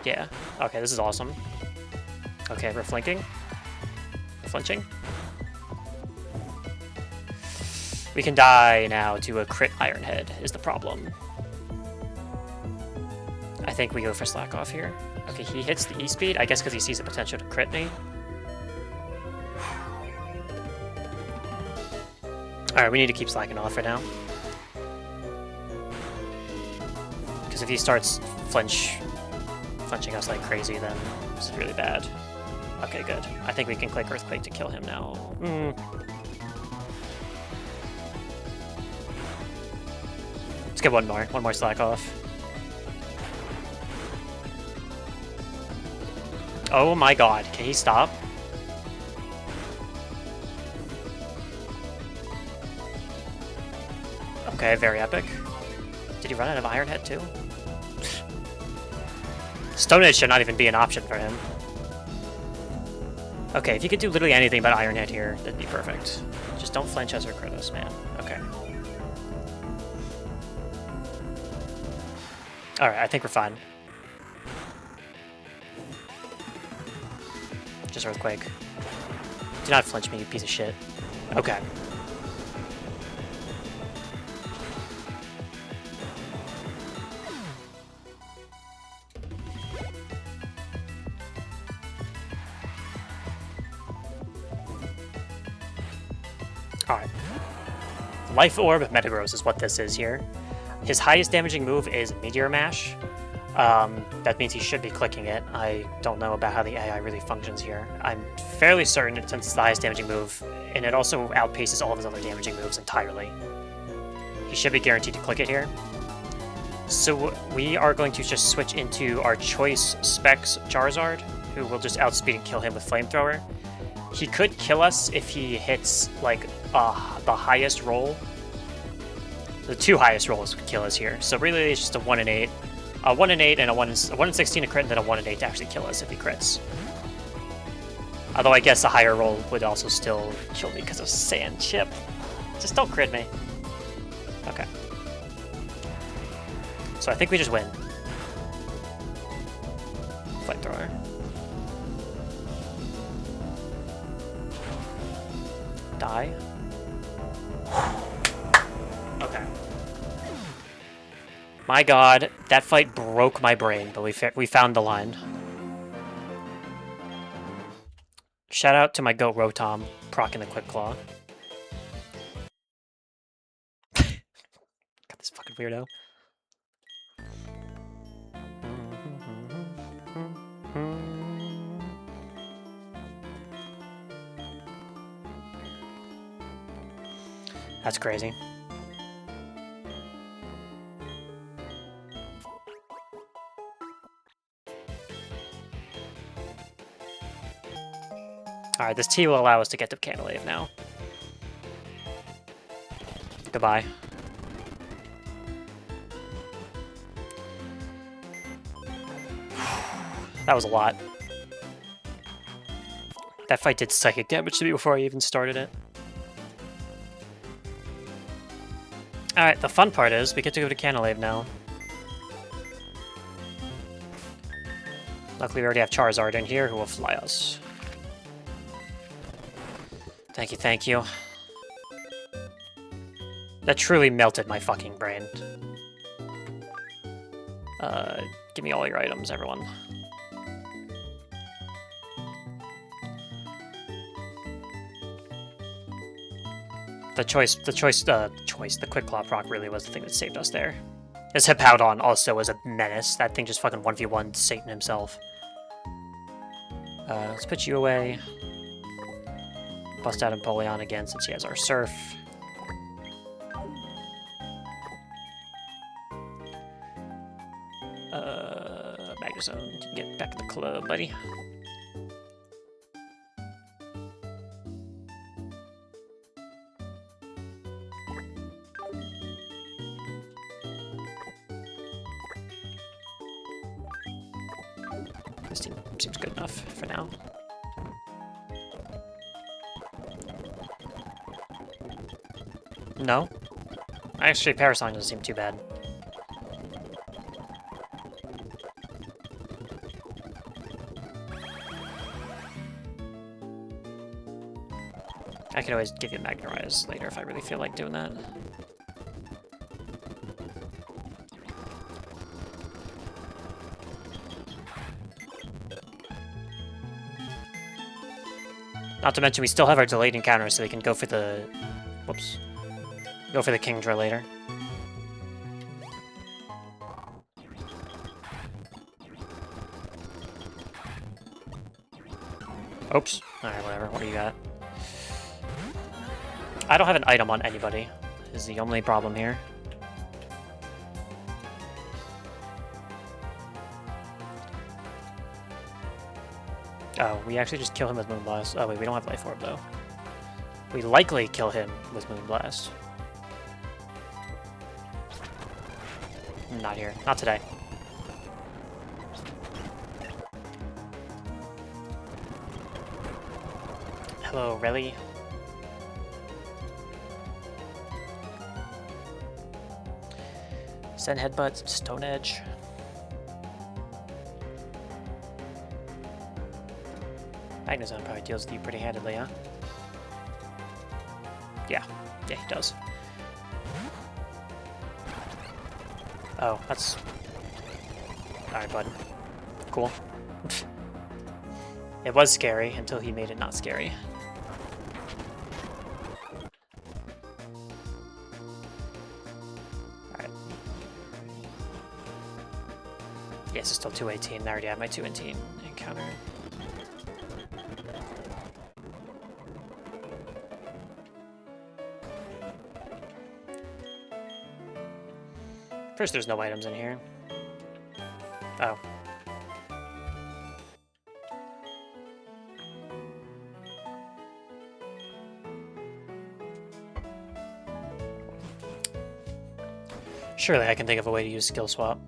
Yeah. Okay, this is awesome. Okay, we're flanking. We're flinching. We can die now to a crit Iron Head is the problem. I think we go for Slack Off here. Okay, he hits the E-Speed, I guess because he sees the potential to crit me. Alright, we need to keep slacking off for now. Because if he starts flinching us like crazy, then it's really bad. Okay, good. I think we can click Earthquake to kill him now. Let's get one more slack off. Oh my god, can he stop? Okay, very epic. Did he run out of Iron Head too? Stone Edge should not even be an option for him. Okay, if you could do literally anything but Iron Head here, that'd be perfect. Just don't flinch us or crit us, man. Okay. Alright, I think we're fine. Just Earthquake. Do not flinch me, you piece of shit. Okay. Alright. Life Orb Metagross is what this is here. His highest damaging move is Meteor Mash. That means he should be clicking it. I don't know about how the AI really functions here. I'm fairly certain since it's the highest damaging move, and it also outpaces all of his other damaging moves entirely. He should be guaranteed to click it here. So we are going to just switch into our choice Specs Charizard, who will just outspeed and kill him with Flamethrower. He could kill us if he hits, like, the highest roll. The 2 highest rolls would kill us here. So really, it's just a 1 in 8. A 1 in 8 and a 1 in 16 to crit, and then a 1 in 8 to actually kill us if he crits. Although I guess a higher roll would also still kill me because of Sand Chip. Just don't crit me. Okay. So I think we just win. Flamethrower. Die. Okay. My god, that fight broke my brain, but we found the line. Shout out to my goat Rotom, proccing the Quick Claw. Got this fucking weirdo. That's crazy. Alright, this T will allow us to get to Cantilave now. Goodbye. That was a lot. That fight did psychic damage to me before I even started it. Alright, the fun part is we get to go to Cantilave now. Luckily we already have Charizard in here who will fly us. Thank you, thank you. That truly melted my fucking brain. Give me all your items, everyone. The Quick Claw proc really was the thing that saved us there. This Hippowdon also was a menace. That thing just fucking 1v1 Satan himself. Let's put you away. Bust out Empoleon again since he has our Surf. Magnezone, you can get back in the club, buddy. This team seems good enough for now. No? Actually, Parasong doesn't seem too bad. I can always give you Magnerize later if I really feel like doing that. Not to mention we still have our delayed encounter, so we can go for the... Whoops. Go for the Kingdra later. Oops. Alright, whatever. What do you got? I don't have an item on anybody, is the only problem here. Oh, we actually just kill him with Moonblast. Oh wait, we don't have Life Orb though. We likely kill him with Moonblast. Not here. Not today. Hello, Relly. Send Headbutt, Stone Edge. Magnezone probably deals with you pretty handedly, huh? Yeah. Yeah, he does. Oh, that's... Alright, bud. Cool. It was scary until he made it not scary. Alright. Yes, it's still 218. I already have my 218 encounter. First, there's no items in here. Oh. Surely I can think of a way to use skill swap.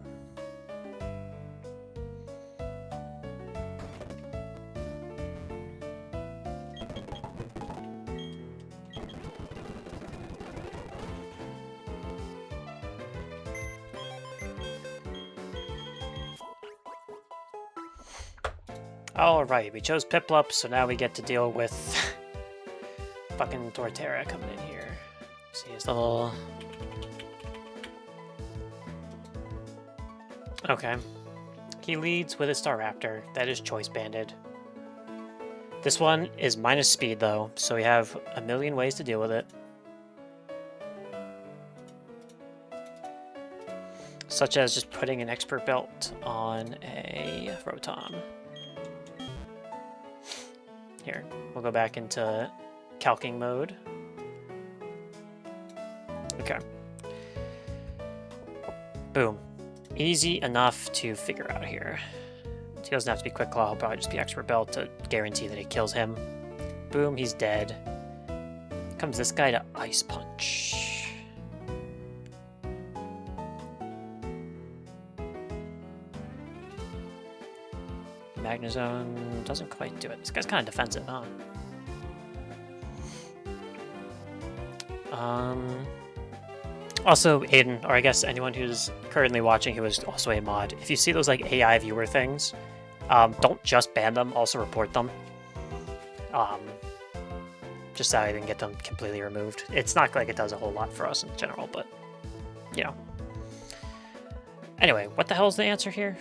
Alright, we chose Piplup, so now we get to deal with fucking Torterra coming in here. See his little... Okay. He leads with a Staraptor. That is choice banded. This one is minus speed though, so we have a million ways to deal with it. Such as just putting an expert belt on a Rotom. Here, we'll go back into calcing mode. Okay. Boom. Easy enough to figure out here. He doesn't have to be Quick Claw, he'll probably just be Expert Belt to guarantee that it kills him. Boom, he's dead. Comes this guy to Ice Punch. Magnezone doesn't quite do it. This guy's kind of defensive, huh? Also, Aiden, or I guess anyone who's currently watching who is also a mod, if you see those like AI viewer things, don't just ban them, also report them. Just so I can get them completely removed. It's not like it does a whole lot for us in general, but, you know. Anyway, what the hell is the answer here?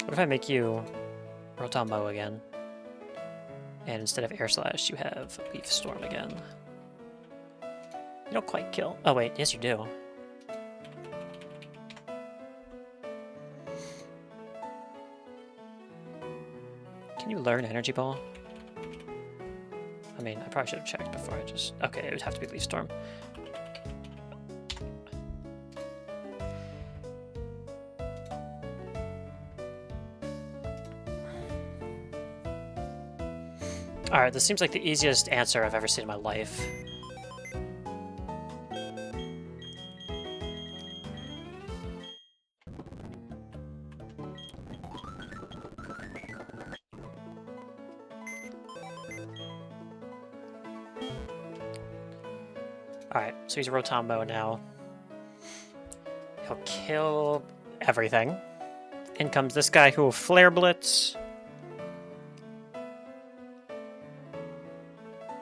What if I make you Rotom-Mow again? And instead of Air Slash, you have Leaf Storm again. You don't quite kill. Oh wait, yes you do. Can you learn Energy Ball? I mean, I probably should have checked before I just... Okay, it would have to be Leaf Storm. Alright, this seems like the easiest answer I've ever seen in my life. Alright, so he's Rotombo now. He'll kill everything. In comes this guy who will Flare Blitz.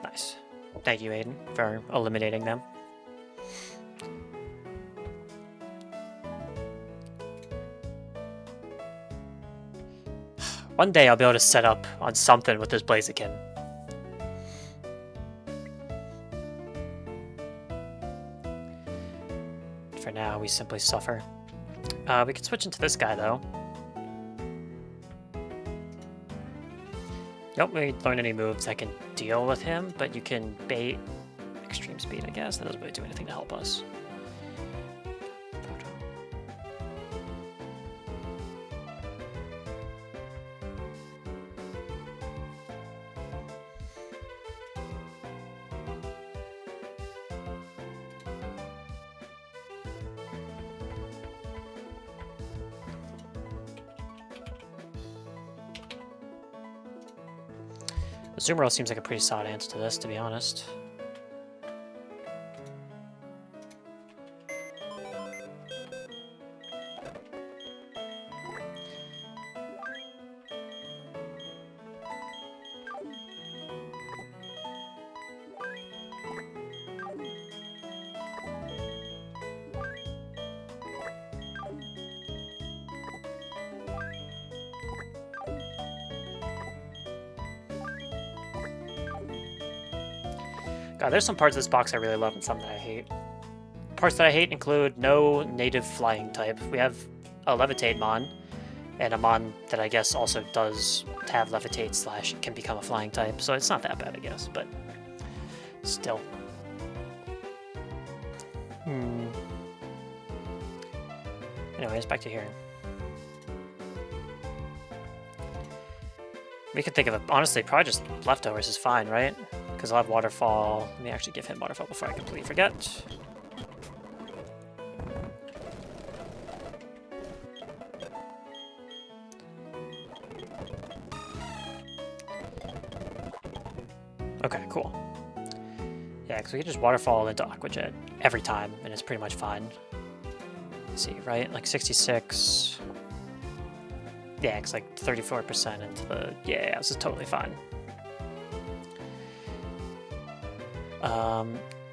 Nice. Thank you, Aiden, for eliminating them. One day I'll be able to set up on something with this Blaziken. For now, we simply suffer. We can switch into this guy, though. You don't really learn any moves that can deal with him, but you can bait Extreme Speed, I guess. That doesn't really do anything to help us. Azumarill seems like a pretty solid answer to this, to be honest. God, there's some parts of this box I really love and some that I hate. Parts that I hate include no native flying type. We have a Levitate Mon, and a Mon that I guess also does have Levitate slash can become a flying type, so it's not that bad, I guess, but still. Anyways, back to here. We could think of it, honestly, probably just leftovers is fine, right? Because I'll have Waterfall. Let me actually give him Waterfall before I completely forget. Okay, cool. Yeah, because we can just Waterfall into Aqua Jet every time, and it's pretty much fine. Let's see, right? Like 66... Yeah, it's like 34% into the... Yeah, this is totally fine.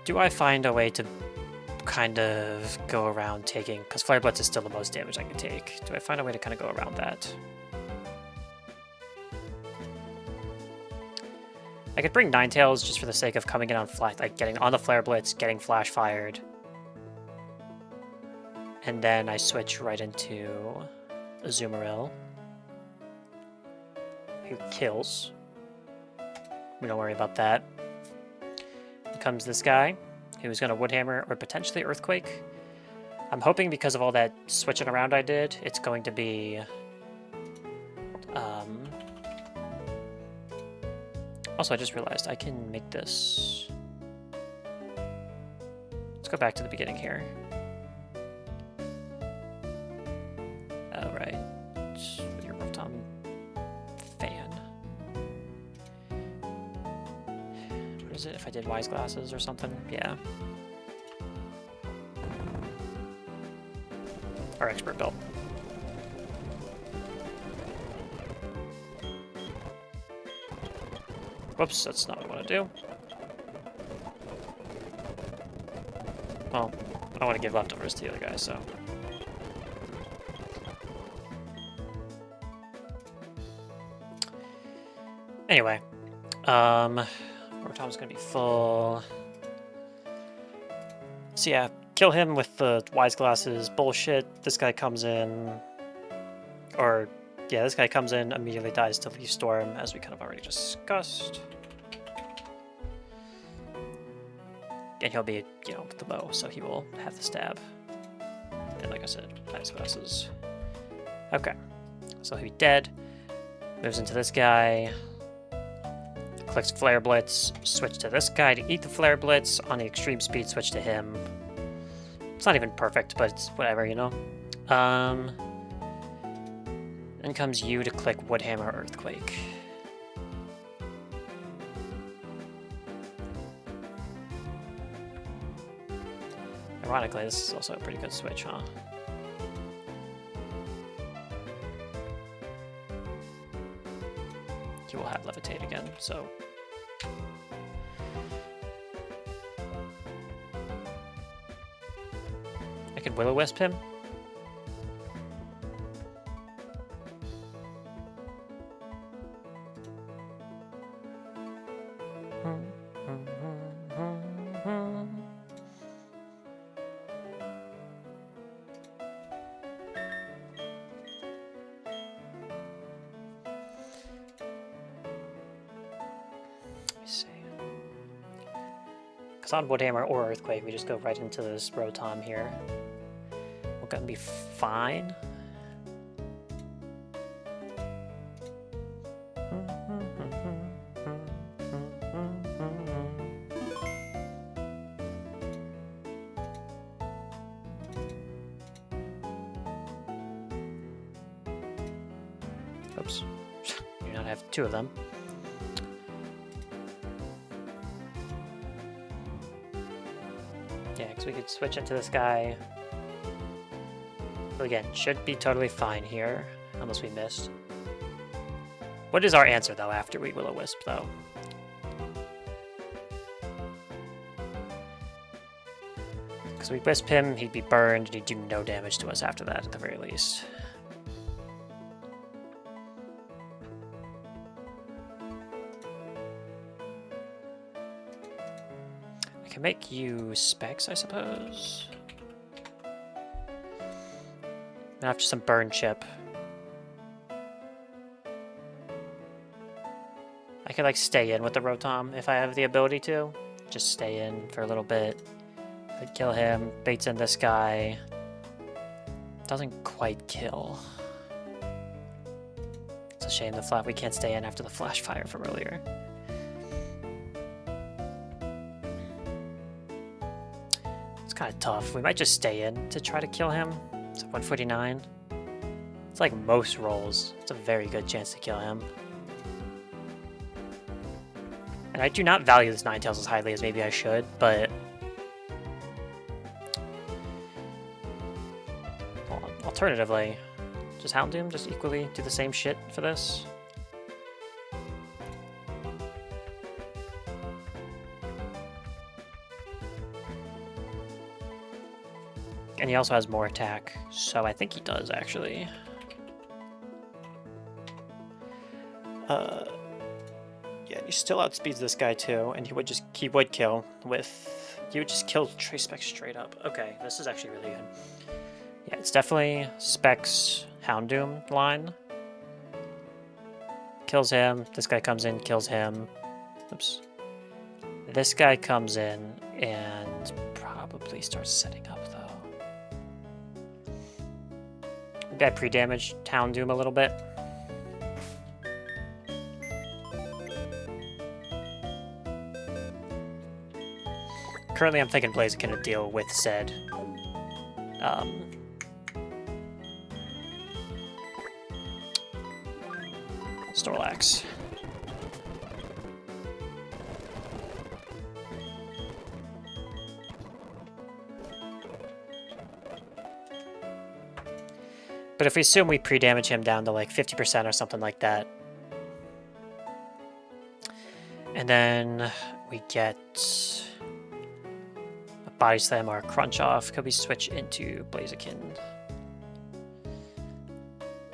Do I find a way to kind of go around taking... Because Flare Blitz is still the most damage I can take. Do I find a way to kind of go around that? I could bring Ninetales just for the sake of coming in on flash, like getting on the Flare Blitz, getting Flash Fired. And then I switch right into Azumarill, who kills. We don't worry about that. Here comes this guy, who's going to Woodhammer or potentially Earthquake. I'm hoping because of all that switching around I did, it's going to be... Also, I just realized I can make this... Let's go back to the beginning here. Oh, right. Your Rotom fan. What is it? If I did Wise Glasses or something? Yeah. Or Expert Belt. Whoops, that's not what I want to do. Well, I don't want to give leftovers to the other guy, so... Anyway, Rotom's gonna be full. So yeah, kill him with the Wise Glasses bullshit. This guy comes in, or yeah, this guy comes in, immediately dies to Leaf Storm, as we kind of already discussed. and he'll be, you know, with the bow, so he will have the stab. And like I said, ice glasses. Okay, so he'll be dead. Moves into this guy. Clicks Flare Blitz. Switch to this guy to eat the Flare Blitz. On the extreme speed, switch to him. It's not even perfect, but it's whatever, you know. Then comes you to click Woodhammer Earthquake. Ironically, this is also a pretty good switch, huh? He will have Levitate again, so... I could Will-O-Wisp him? Because on Woodhammer or Earthquake, we just go right into this Rotom here. We're gonna be fine. Oops. Do not have two of them. Yeah, because we could switch it to this guy. But again, should be totally fine here, unless we missed. What is our answer, though, after we Will-O-Wisp, though? Because we Wisp him, he'd be burned, and he'd do no damage to us after that, at the very least. I can make you Specs, I suppose. And after some burn chip. I could like stay in with the Rotom if I have the ability to. Just stay in for a little bit. I'd kill him, baits in this guy. Doesn't quite kill. It's a shame we can't stay in after the flash fire from earlier. It's kind of tough. We might just stay in to try to kill him. It's 149. It's like most rolls. It's a very good chance to kill him. And I do not value this Ninetales as highly as maybe I should, but... well, alternatively, just Houndoom, just equally do the same shit for this. And he also has more attack, so I think he does, actually. Yeah, he still outspeeds this guy, too, and he would kill with... He would just kill Trace Specs straight up. Okay, this is actually really good. Yeah, it's definitely Specs Houndoom line. Kills him, this guy comes in, kills him. Oops. This guy comes in and probably starts setting up, though. Maybe I pre-damaged Houndoom a little bit. Currently, I'm thinking Blaziken to deal with said Snorlax. But if we assume we pre-damage him down to like 50% or something like that, and then we get a Body Slam or a Crunch Off, could we switch into Blaziken?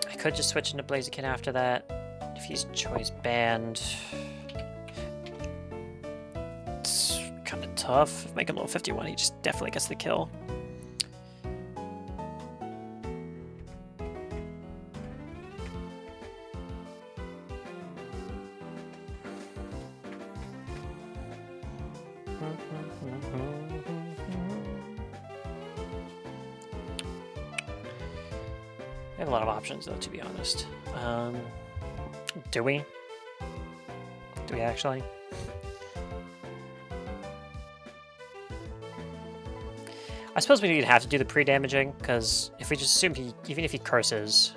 I could just switch into Blaziken after that, if he's Choice Banned. It's kind of tough. Make him level 51, he just definitely gets the kill. We have a lot of options, though, to be honest. Do we? Do we actually? I suppose we would have to do the pre-damaging, because if we just assume even if he curses,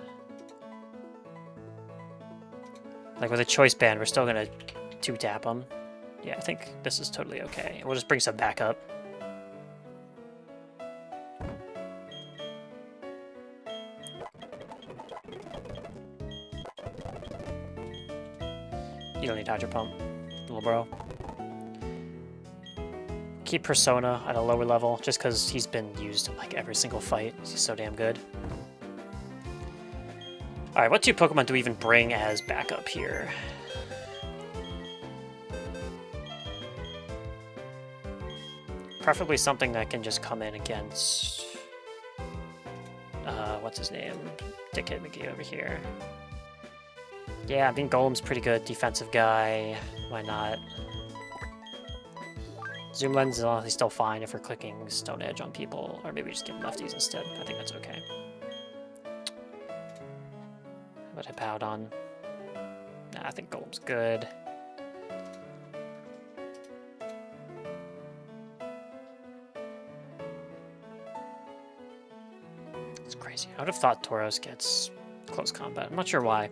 like with a choice band, we're still gonna 2-tap him. Yeah, I think this is totally okay. We'll just bring some backup. You don't need Hydro Pump, little bro. Keep Persona at a lower level, just because he's been used in like every single fight. He's so damn good. Alright, what 2 Pokemon do we even bring as backup here? Preferably something that can just come in against... what's his name? Dickhead McGee over here. Yeah, I mean, Golem's pretty good. Defensive guy. Why not? Zoom Lens is honestly still fine if we're clicking Stone Edge on people. Or maybe just give lefties instead. I think that's okay. But Hippowdon. Nah, I think Golem's good. It's crazy. I would have thought Tauros gets close combat. I'm not sure why.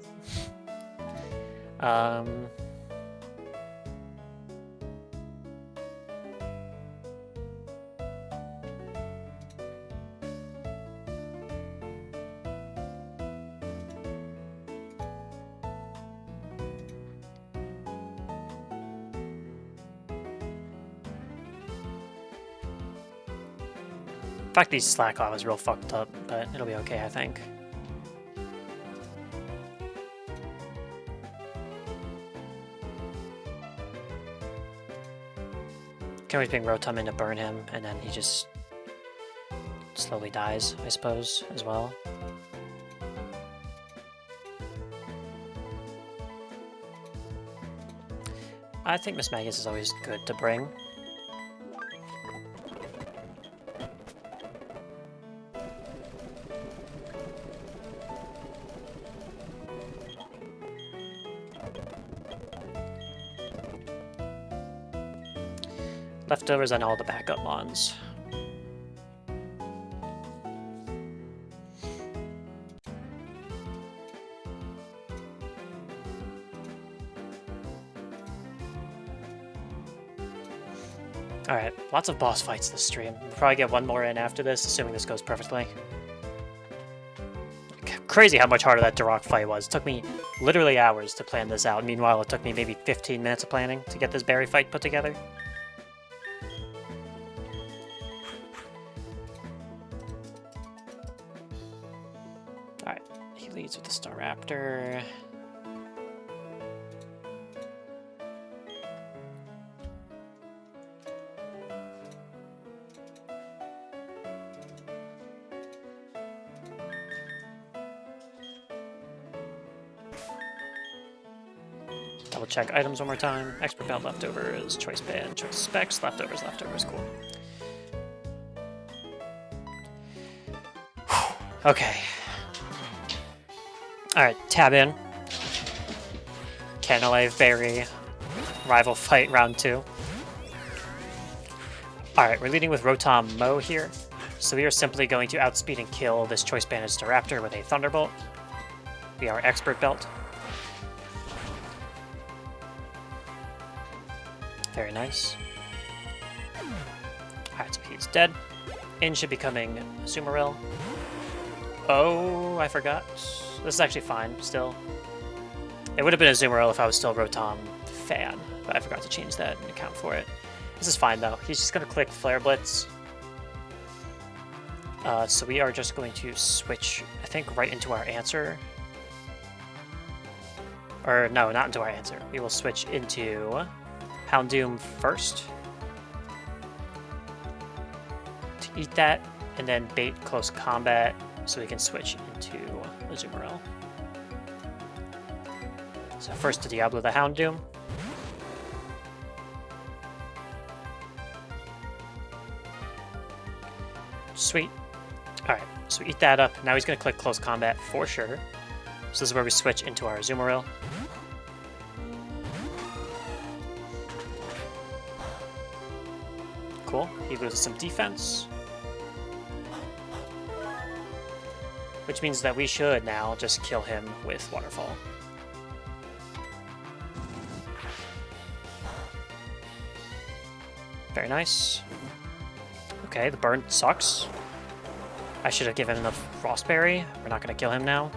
In fact, these slack off is real fucked up, but it'll be okay, I think. Can always bring Rotom in to burn him, and then he just slowly dies, I suppose, as well. I think Miss Magus is always good to bring. Leftovers on all the backup mons. Alright, lots of boss fights this stream. We'll probably get one more in after this, assuming this goes perfectly. Crazy how much harder that Durok fight was. It took me literally hours to plan this out. Meanwhile, it took me maybe 15 minutes of planning to get this berry fight put together. Alright, he leads with the Staraptor. Double check items one more time. Expert Belt leftovers, choice band, choice specs, leftovers, cool. Okay. Alright, tab in. Canalave Berry. Rival fight round 2. Alright, we're leading with Rotom Mo here. So we are simply going to outspeed and kill this choice banded Staraptor with a Thunderbolt. We are Expert Belt. Very nice. Alright, so he's dead. In should be coming Azumarill. Oh, I forgot. This is actually fine, still. It would have been a Azumarill if I was still a Rotom fan, but I forgot to change that and account for it. This is fine, though. He's just going to click Flare Blitz. So we are just going to switch, I think, right into our answer. Or, no, not into our answer. We will switch into Houndoom first. To eat that, and then bait close combat, so we can switch into Azumarill. So first to Diablo the Houndoom. Sweet. Alright, so we eat that up. Now he's going to click close combat for sure. So this is where we switch into our Azumarill. Cool. He loses some defense. Which means that we should now just kill him with Waterfall. Very nice. Okay, the burn sucks. I should have given him the Frostberry. We're not going to kill him now.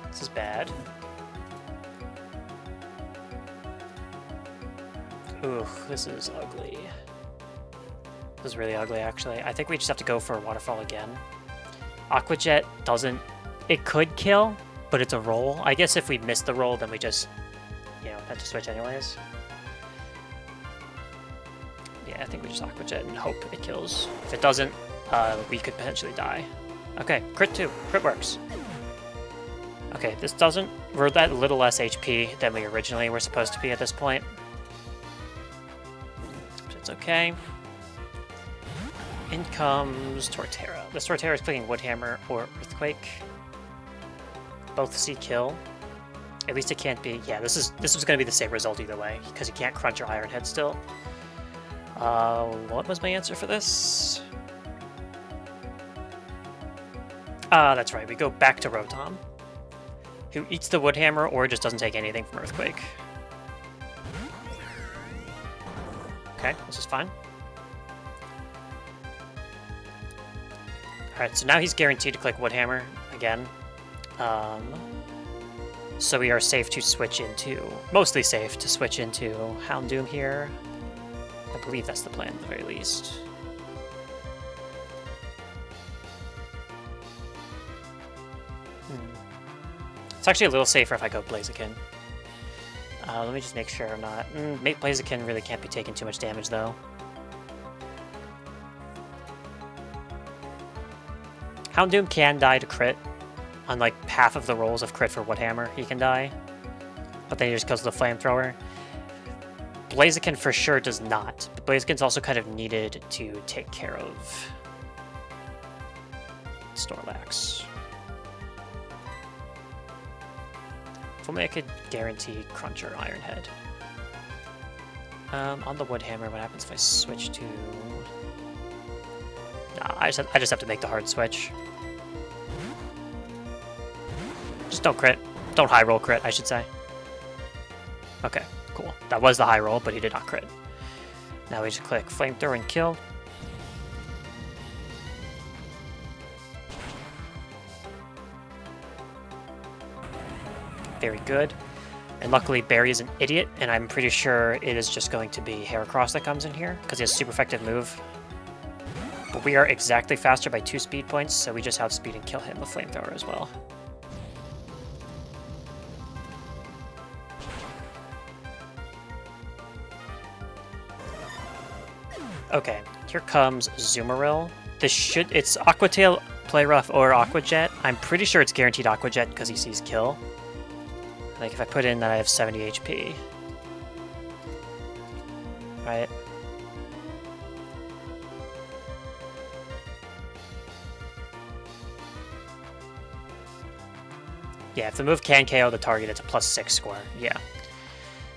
This is bad. Ooh, this is ugly. This is really ugly, actually. I think we just have to go for a Waterfall again. Aqua Jet doesn't... It could kill, but it's a roll. I guess if we miss the roll, then we just, you know, have to switch anyways. Yeah, I think we just Aqua Jet and hope it kills. If it doesn't, we could potentially die. Okay, crit 2. Crit works. Okay, this doesn't... We're that little less HP than we originally were supposed to be at this point. But it's okay. In comes Torterra. This Torterra is clicking Woodhammer or Earthquake. Both see kill. At least it can't be... Yeah, this was going to be the same result either way, because you can't crunch your Iron Head still. What was my answer for this? That's right. We go back to Rotom, who eats the Woodhammer or just doesn't take anything from Earthquake. Okay, this is fine. Alright, so now he's guaranteed to click Woodhammer again. So we are safe to switch into... Mostly safe to switch into Houndoom here. I believe that's the plan at the very least. It's actually a little safer if I go Blaziken. Let me just make sure I'm not... Blaziken really can't be taking too much damage, though. Houndoom can die to crit. On like half of the rolls of crit for Woodhammer, he can die. But then he just kills the Flamethrower. Blaziken for sure does not. But Blaziken's also kind of needed to take care of Snorlax. If only I could guarantee Crunch or Iron Head. On the Woodhammer, what happens if I switch to... Nah, I just have to make the hard switch. Just don't crit. Don't high roll crit, I should say. Okay, cool. That was the high roll, but he did not crit. Now we just click Flamethrower and kill. Very good. And luckily Barry is an idiot, and I'm pretty sure it is just going to be Heracross that comes in here, because he has a super effective move. But we are exactly faster by 2 speed points, so we just outspeed and kill him with Flamethrower as well. Okay, here comes Azumarill. It's Aqua Tail, Play Rough, or Aqua Jet. I'm pretty sure it's guaranteed Aqua Jet because he sees kill. Like if I put in that I have 70 HP. Right? Yeah, if the move can KO the target, it's a +6 score. Yeah.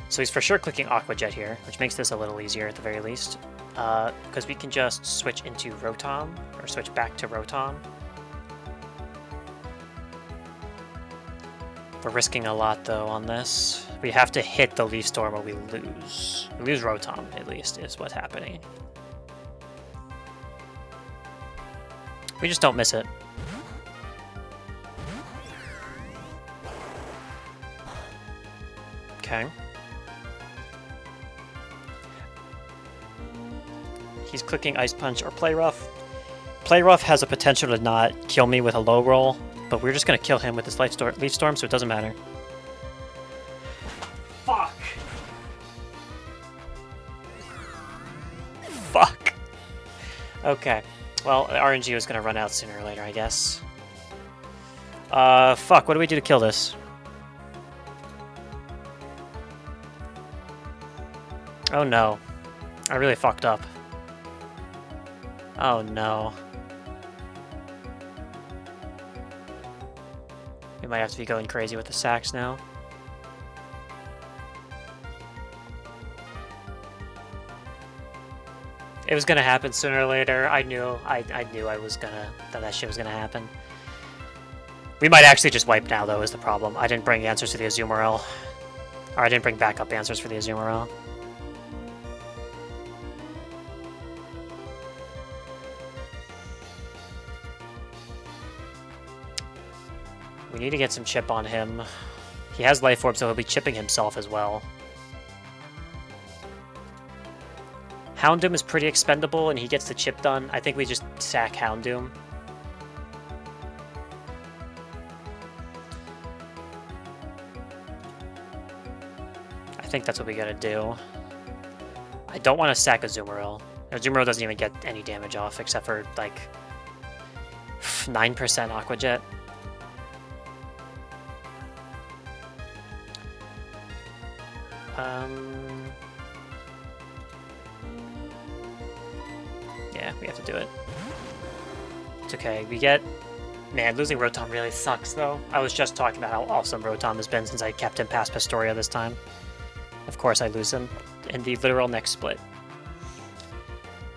So he's for sure clicking Aqua Jet here, which makes this a little easier at the very least. Because we can just switch into Rotom, or switch back to Rotom. We're risking a lot, though, on this. We have to hit the Leaf Storm or we lose. We lose Rotom, at least, is what's happening. We just don't miss it. Okay. He's clicking Ice Punch or Play Rough. Play Rough has a potential to not kill me with a low roll, but we're just going to kill him with this Leaf Storm, so it doesn't matter. Fuck! Fuck! Okay. Well, RNG was going to run out sooner or later, I guess. Fuck, what do we do to kill this? Oh no. I really fucked up. Oh no. We might have to be going crazy with the sacks now. It was gonna happen sooner or later. I knew I was gonna that shit was gonna happen. We might actually just wipe now though is the problem. I didn't bring answers to the Azumarill. Or I didn't bring backup answers for the Azumarill. We need to get some chip on him. He has Life Orb, so he'll be chipping himself as well. Houndoom is pretty expendable, and he gets the chip done. I think we just sack Houndoom. I think that's what we gotta do. I don't want to sack Azumarill. Azumarill doesn't even get any damage off, except for, like, 9% Aqua Jet. Yeah, we have to do it. It's okay. We get... Man, losing Rotom really sucks, though. I was just talking about how awesome Rotom has been since I kept him past Pastoria this time. Of course, I lose him in the literal next split.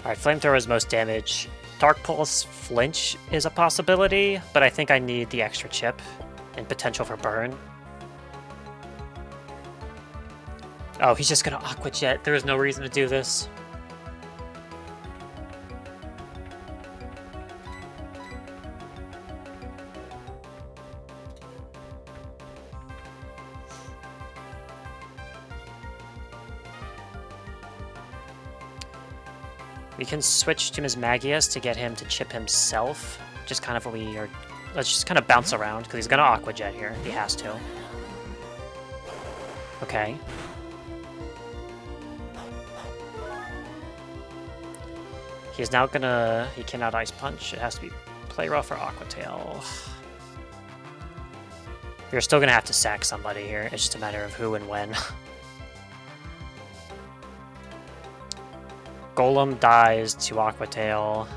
Alright, Flamethrower is most damage. Dark Pulse Flinch is a possibility, but I think I need the extra chip and potential for burn. Oh, he's just gonna Aqua Jet. There is no reason to do this. We can switch to Mismagius to get him to chip himself. Just kind of what we are... Let's just kind of bounce around, because he's gonna Aqua Jet here. He has to. Okay. He's now gonna... He cannot Ice Punch. It has to be Play Rough or Aqua Tail. We're still gonna have to sack somebody here. It's just a matter of who and when. Golem dies to Aqua Tail.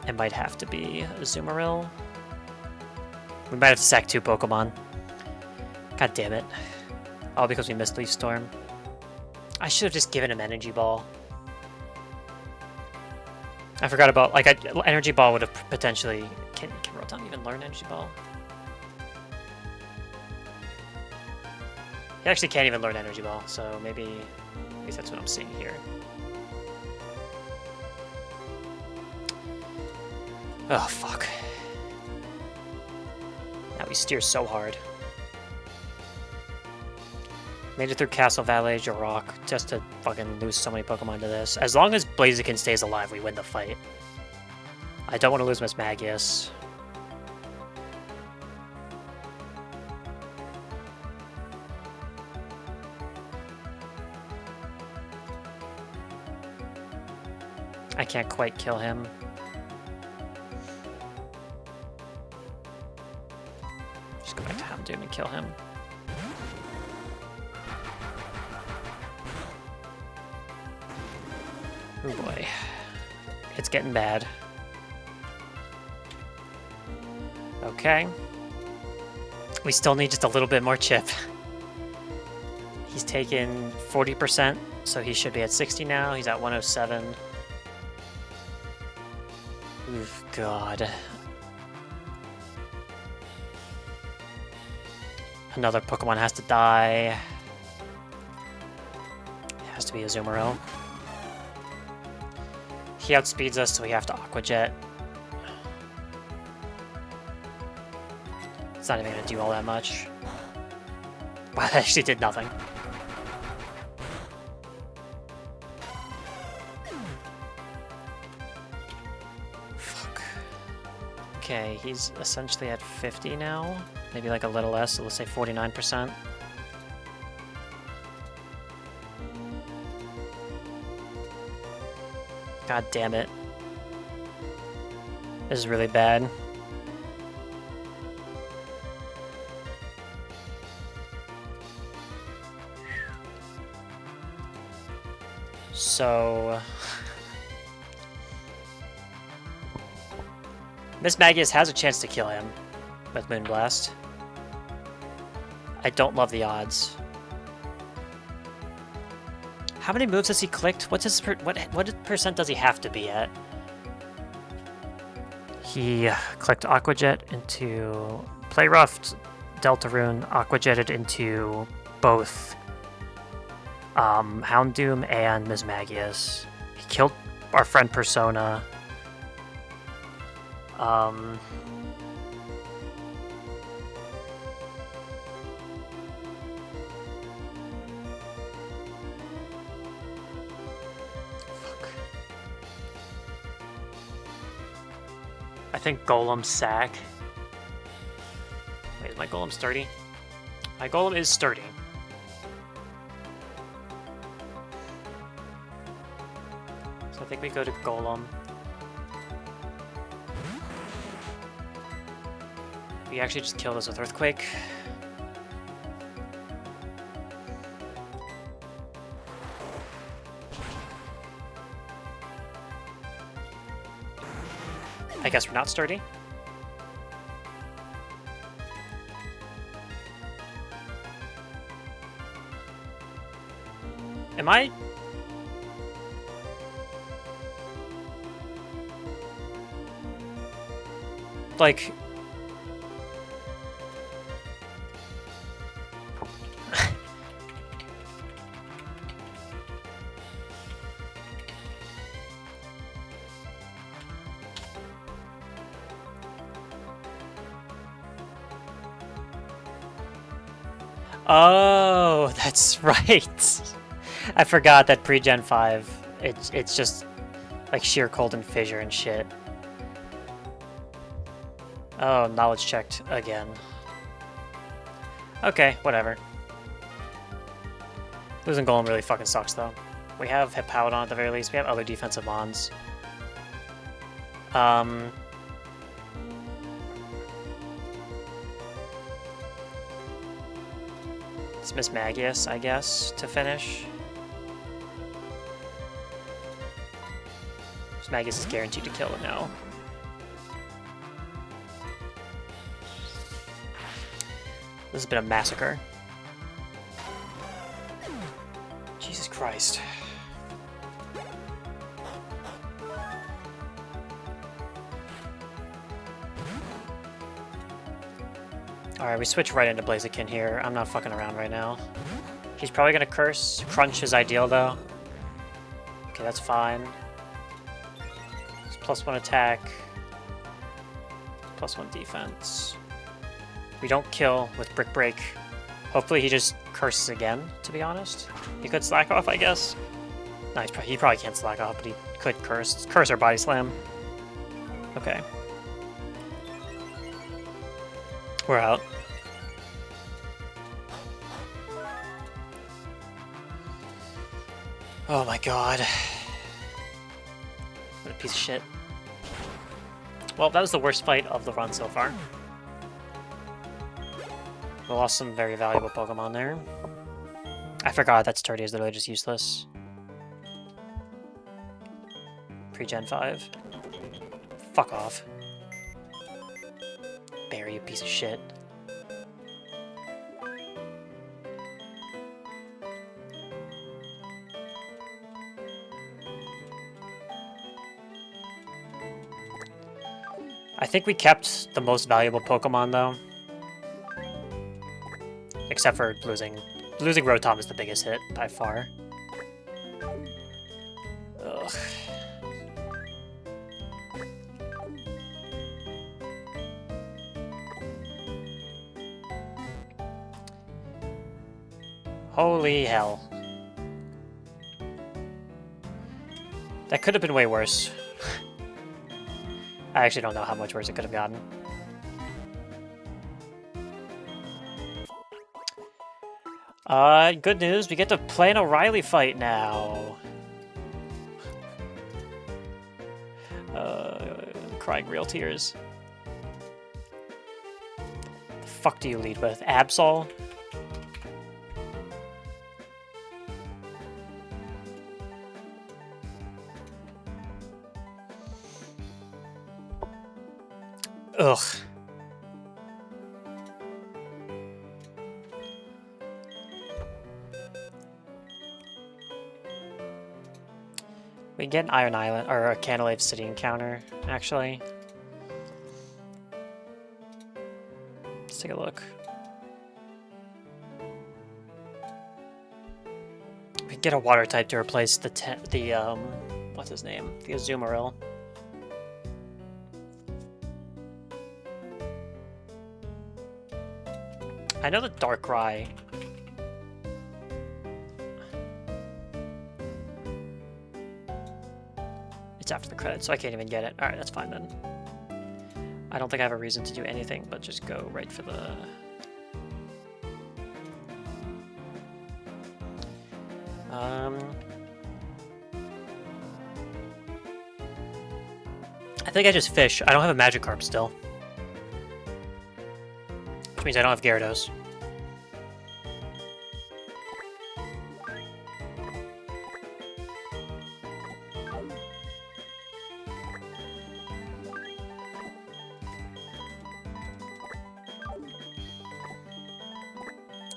It might have to be Azumarill. We might have to sack 2 Pokemon. God damn it. All because we missed Leaf Storm. I should have just given him Energy Ball. I forgot about, like, Energy Ball would have potentially... Can Rotom even learn Energy Ball? He actually can't even learn Energy Ball, so maybe... At least that's what I'm seeing here. Oh, fuck. Now we steer so hard. Made it through Castle Valley, Rock, just to fucking lose so many Pokemon to this. As long as Blaziken stays alive, we win the fight. I don't want to lose Mismagius. I can't quite kill him. Just go back to Houndoom and kill him. Oh boy. It's getting bad. Okay. We still need just a little bit more chip. He's taken 40%, so he should be at 60 now. He's at 107. Oof, God. Another Pokemon has to die. It has to be Azumarill. He outspeeds us, so we have to Aqua Jet. It's not even going to do all that much. Wow, that actually did nothing. Fuck. Okay, he's essentially at 50 now. Maybe like a little less, so let's say 49%. God damn it. This is really bad. So... Miss Magius has a chance to kill him with Moonblast. I don't love the odds. How many moves has he clicked? What's his what percent does he have to be at? He clicked Aqua Jet into Play Roughed, Deltarune, Aqua Jetted into both Houndoom and Mismagius. He killed our friend Persona. I think Golem sack. Wait, is my Golem sturdy? My Golem is sturdy. So I think we go to Golem. We actually just kill this with Earthquake. I guess we're not sturdy. Am I? Like... Oh, that's right. I forgot that pre-Gen 5, it's just like sheer cold and fissure and shit. Oh, knowledge checked again. Okay, whatever. Losing Golem really fucking sucks though. We have Hippowdon at the very least. We have other defensive mons. It's Miss Magius, I guess, to finish. Miss Magius is guaranteed to kill it now. This has been a massacre. Jesus Christ. Alright, we switch right into Blaziken here. I'm not fucking around right now. He's probably gonna curse. Crunch is ideal though. Okay, that's fine. It's +1 attack. +1 defense. We don't kill with Brick Break. Hopefully he just curses again, to be honest. He could slack off, I guess. No, he probably can't slack off, but he could curse. Curse or Body Slam. Okay. We're out. Oh my god. What a piece of shit. Well, that was the worst fight of the run so far. We lost some very valuable Pokemon there. I forgot that Sturdy is literally just useless. Pre-Gen 5. Fuck off. Barry, you piece of shit. I think we kept the most valuable Pokemon though. Except for losing. Losing Rotom is the biggest hit by far. Ugh. Holy hell. That could have been way worse. I actually don't know how much worse it could have gotten. Good news, we get to play an O'Reilly fight now. Crying real tears. The fuck do you lead with? Absol? Ugh. We can get an Iron Island, or a Candelave City encounter, actually. Let's take a look. We can get a water type to replace the what's his name? The Azumarill. I know the Darkrai. It's after the credits, so I can't even get it. Alright, that's fine then. I don't think I have a reason to do anything but just go right for the... I think I just fish. I don't have a Magikarp still. Which means I don't have Gyarados.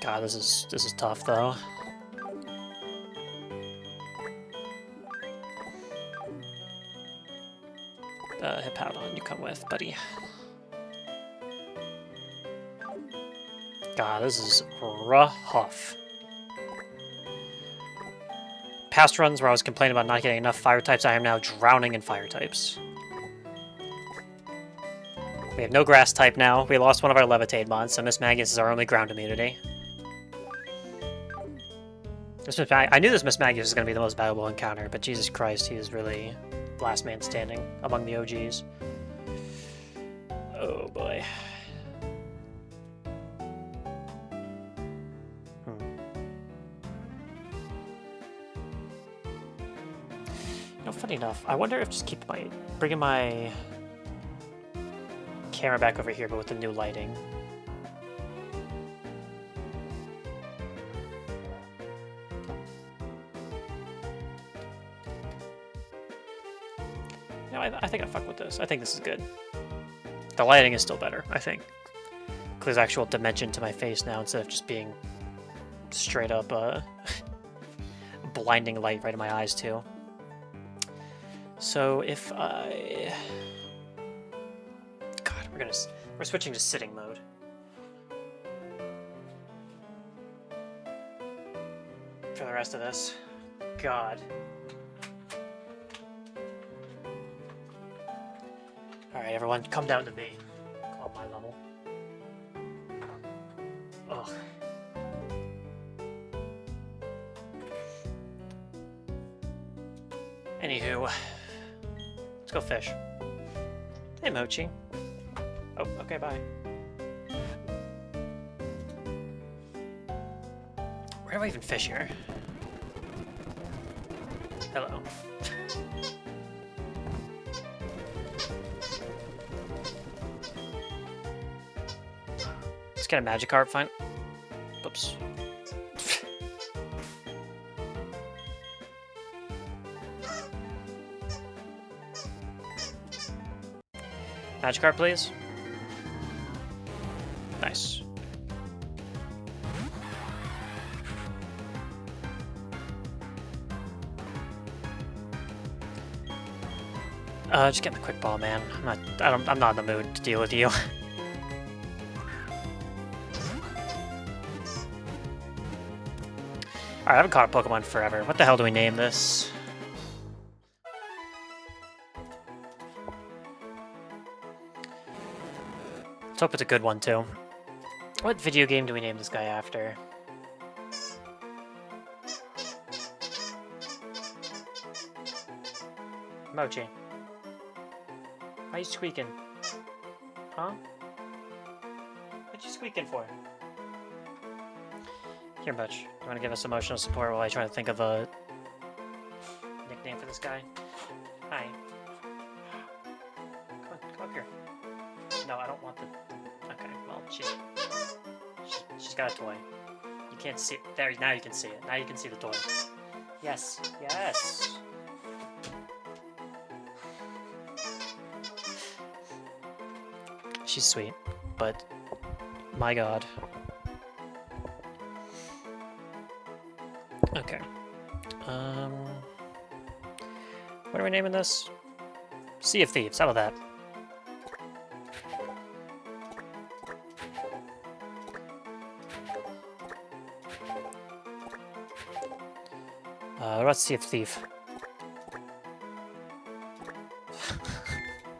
God, this is tough though. Hippowdon, you come with, buddy. God, this is rough. Past runs where I was complaining about not getting enough fire types, I am now drowning in fire types. We have no grass type now. We lost one of our Levitate mods, so Miss Magus is our only ground immunity. I knew this Miss Magus was going to be the most valuable encounter, but Jesus Christ, he is really last man standing among the OGs. Oh boy. You know, funny enough, I wonder if just bringing my camera back over here, but with the new lighting. No, I think I fuck with this. I think this is good. The lighting is still better, I think. There's actual dimension to my face now instead of just being straight up blinding light right in my eyes too. So if I... God, we're switching to sitting mode. For the rest of this. God. Alright, everyone, come down to me. Club my level. Ugh. Anywho, let's go fish. Hey, Mochi. Oh, okay, bye. Where do I even fish here? Hello. Let's get a Magikarp, fine. Oops. Magikarp, please. Nice. Just get the quick ball, man. I'm not in the mood to deal with you. Alright, I haven't caught a Pokemon forever. What the hell do we name this? Let's hope it's a good one, too. What video game do we name this guy after? Mochi. Why are you squeaking? Huh? What you squeaking for? Here, Butch. You want to give us emotional support while I try to think of a nickname for this guy? Hi. Come up here. No, I don't want the... Okay, well, she's got a toy. You can't see it. There, now you can see it. Now you can see the toy. Yes, yes. She's sweet, but my god. Okay. What are we naming this? Sea of Thieves. How about that? What about Sea of Thief?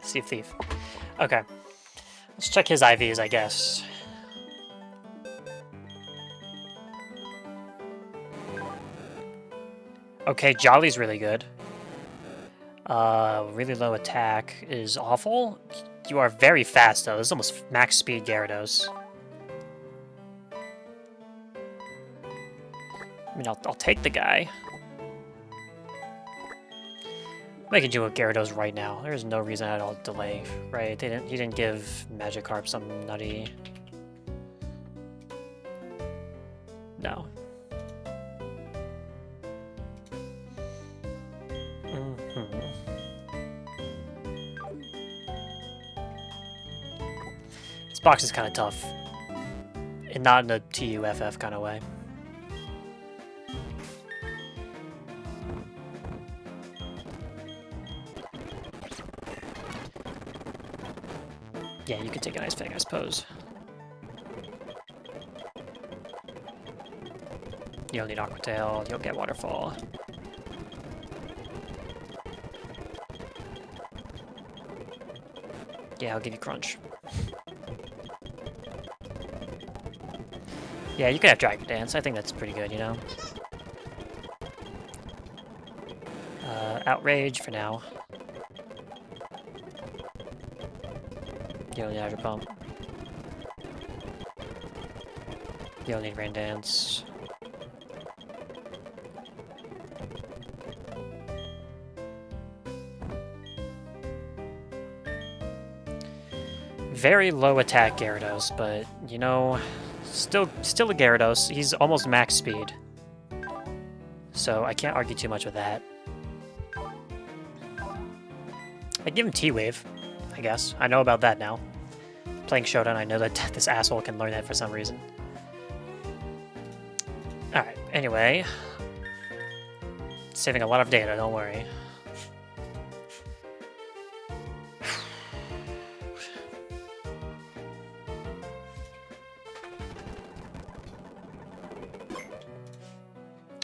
Sea of Thief. Okay. Let's check his IVs, I guess. Okay, Jolly's really good. Really low attack is awful. You are very fast, though. This is almost max speed Gyarados. I mean, I'll take the guy. I can do a Gyarados right now. There's no reason at all to delay, right? He didn't give Magikarp some nutty... No. This box is kind of tough. And not in a TUFF kind of way. Yeah, you can take an Ice Fang, I suppose. You don't need Aqua Tail, you'll get Waterfall. Yeah, I'll give you Crunch. Yeah, you could have Dragon Dance. I think that's pretty good, you know? Outrage for now. You don't need Hydro Pump. You don't need Rain Dance. Very low attack Gyarados, but, you know, still a Gyarados. He's almost max speed. So I can't argue too much with that. I'd give him T-Wave, I guess. I know about that now. Playing Showdown, I know that this asshole can learn that for some reason. Alright, anyway. Saving a lot of data, don't worry.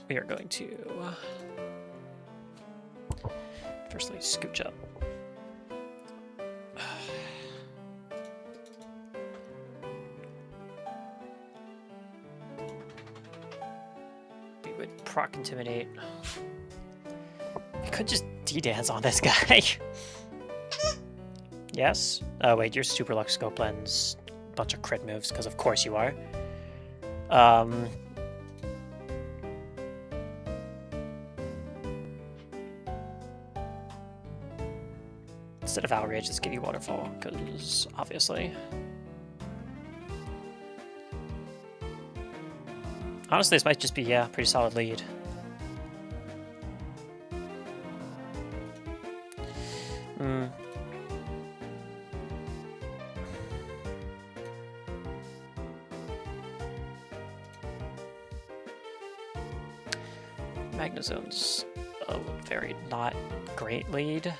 We are going to firstly scooch up. We would proc Intimidate. I could just D-Dance on this guy. Yes? Oh wait, you're Super Lux Scope Lens. Bunch of crit moves, because of course you are. Instead of Outrage, let's give you Waterfall, because obviously. Honestly, this might just be, yeah, pretty solid lead. Magnezone's a very not great lead.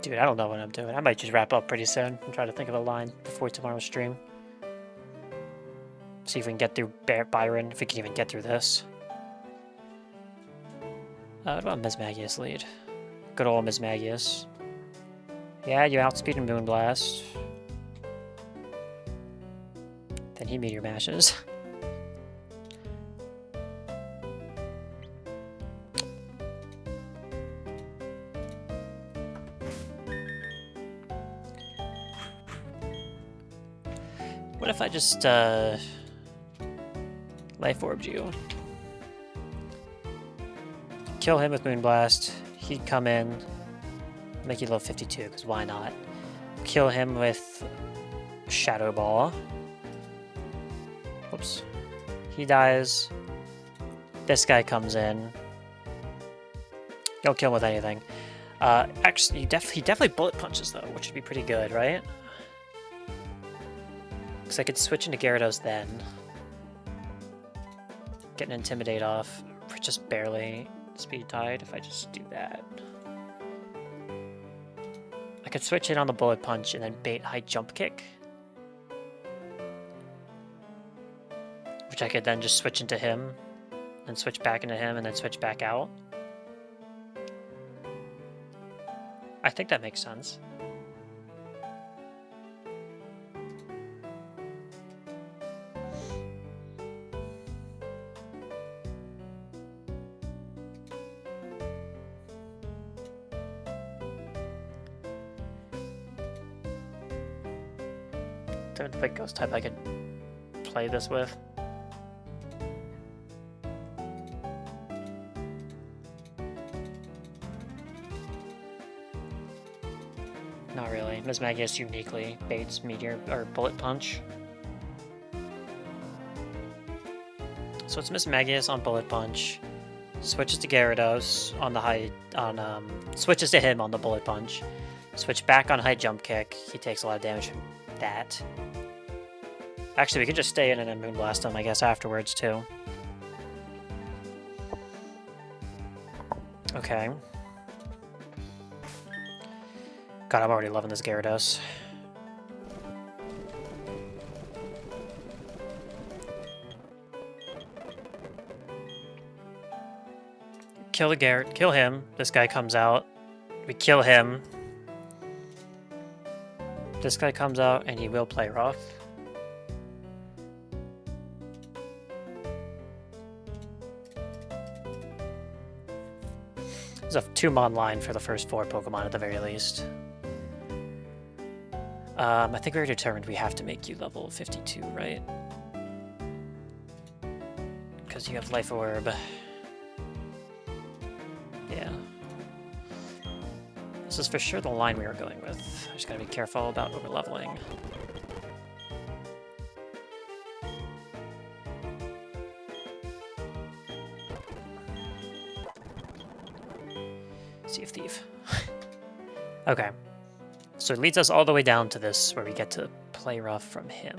Dude, I don't know what I'm doing. I might just wrap up pretty soon and try to think of a line before tomorrow's stream. See if we can get through Byron, if we can even get through this. What about Mismagius lead? Good old Mismagius. Yeah, you outspeed in Moonblast. Then he Meteor Mashes. What if I just, Life Orbed you? Kill him with Moonblast, he'd come in, make you level 52, because why not? Kill him with Shadow Ball. Whoops. He dies. This guy comes in. Don't kill him with anything. Actually, he definitely bullet punches though, which would be pretty good, right? Because I could switch into Gyarados then. Get an Intimidate off for just barely Speed Tide if I just do that. I could switch in on the Bullet Punch and then bait High Jump Kick. Which I could then just switch into him, and switch back into him, and then switch back out. I think that makes sense. The big ghost type I could play this with. Not really. Mismagius uniquely baits Meteor or Bullet Punch. So it's Mismagius on Bullet Punch, switches to Gyarados on the switches to him on the Bullet Punch, switch back on High Jump Kick. He takes a lot of damage from that. Actually, we could just stay in and then Moonblast him, I guess, afterwards, too. Okay. God, I'm already loving this Gyarados. Kill the Gyarados. Kill him. This guy comes out. We kill him. This guy comes out, and he will play rough. There's a 2-mon line for the first 4 Pokemon at the very least. I think we already determined we have to make you level 52, right? Because you have Life Orb. Yeah. This is for sure the line we were going with. I just gotta be careful about over-leveling. Sea of Thief. Okay. So it leads us all the way down to this, where we get to play rough from him.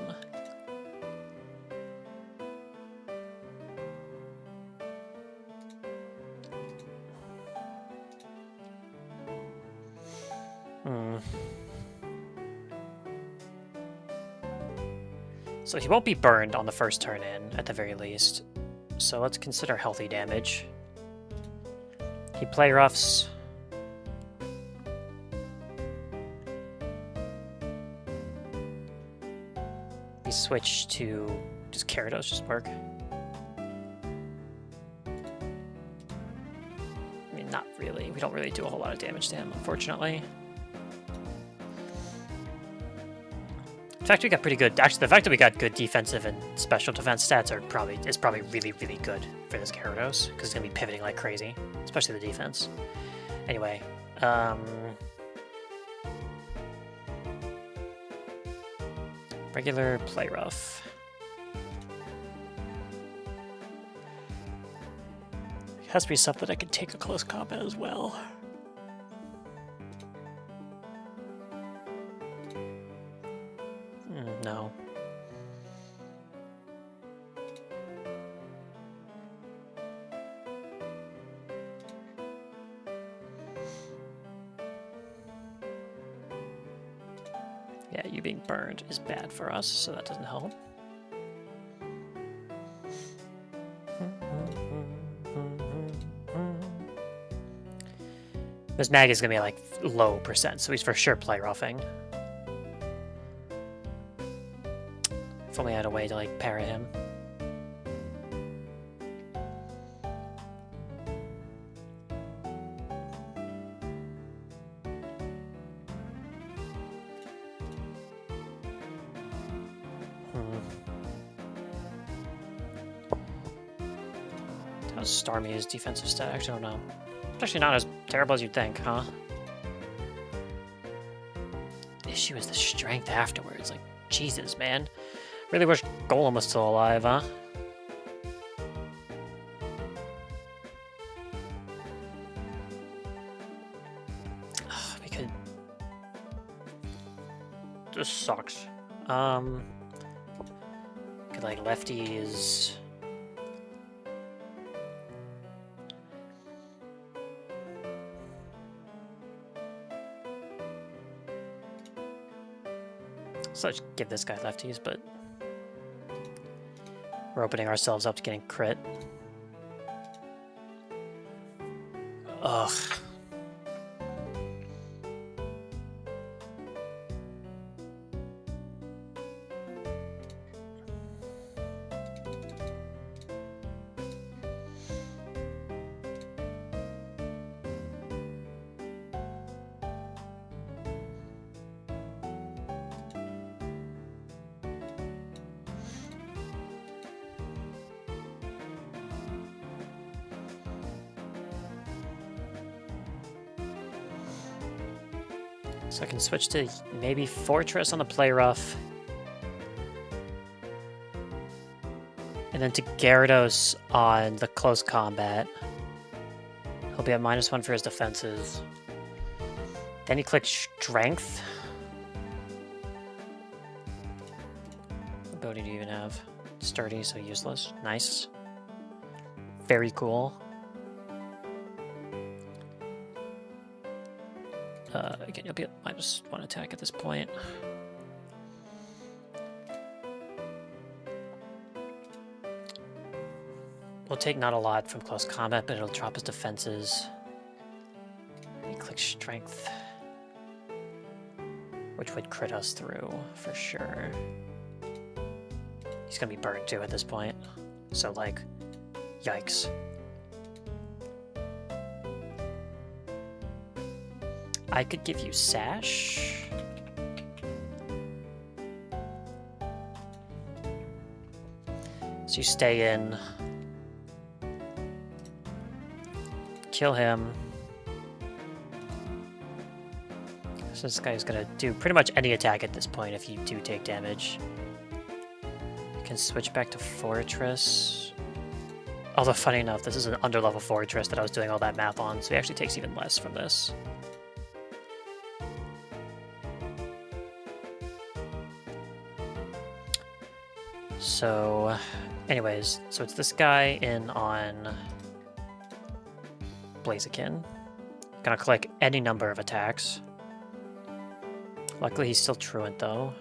So he won't be burned on the first turn in, at the very least. So let's consider healthy damage. He play roughs. We switch to... Does Gyarados just work? I mean, not really. We don't really do a whole lot of damage to him, unfortunately. In fact, we got pretty good... Actually, the fact that we got good defensive and special defense stats is probably really, really good for this Gyarados, because it's going to be pivoting like crazy, especially the defense. Anyway, regular play rough. It has to be something that can take a close combat as well. No. Yeah, you being burned is bad for us, so that doesn't help. This mag is gonna be like low percent, so he's for sure play roughing. If only I had a way to like parry him. How's Starmie's defensive stat? Actually, I don't know. It's actually not as terrible as you'd think, huh? issue is the strength afterwards. Like, Jesus, man. Really wish Golem was still alive, huh? We could... This sucks. Could, like, lefties... So let's give this guy lefties, but we're opening ourselves up to getting crit. Ugh. So I can switch to maybe Fortress on the play rough. And then to Gyarados on the close combat. He'll be at -1 for his defenses. Then he clicks Strength. What ability do you even have? Sturdy, so useless. Nice. Very cool. Again, you'll be at -1 attack at this point. We'll take not a lot from close combat, but it'll drop his defenses. He clicks Strength, which would crit us through for sure. He's gonna be burned too at this point. So, like, yikes. I could give you Sash. So you stay in. Kill him. So this guy's gonna do pretty much any attack at this point if you do take damage. You can switch back to Fortress. Although, funny enough, this is an underlevel Fortress that I was doing all that math on, so he actually takes even less from this. So, anyways, so it's this guy in on Blaziken. Gonna click any number of attacks. Luckily, he's still truant though.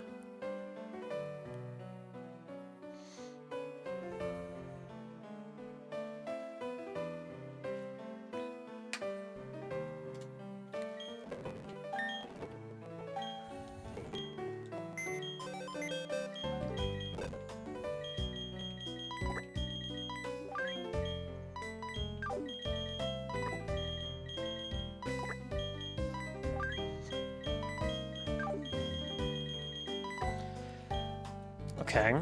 Okay.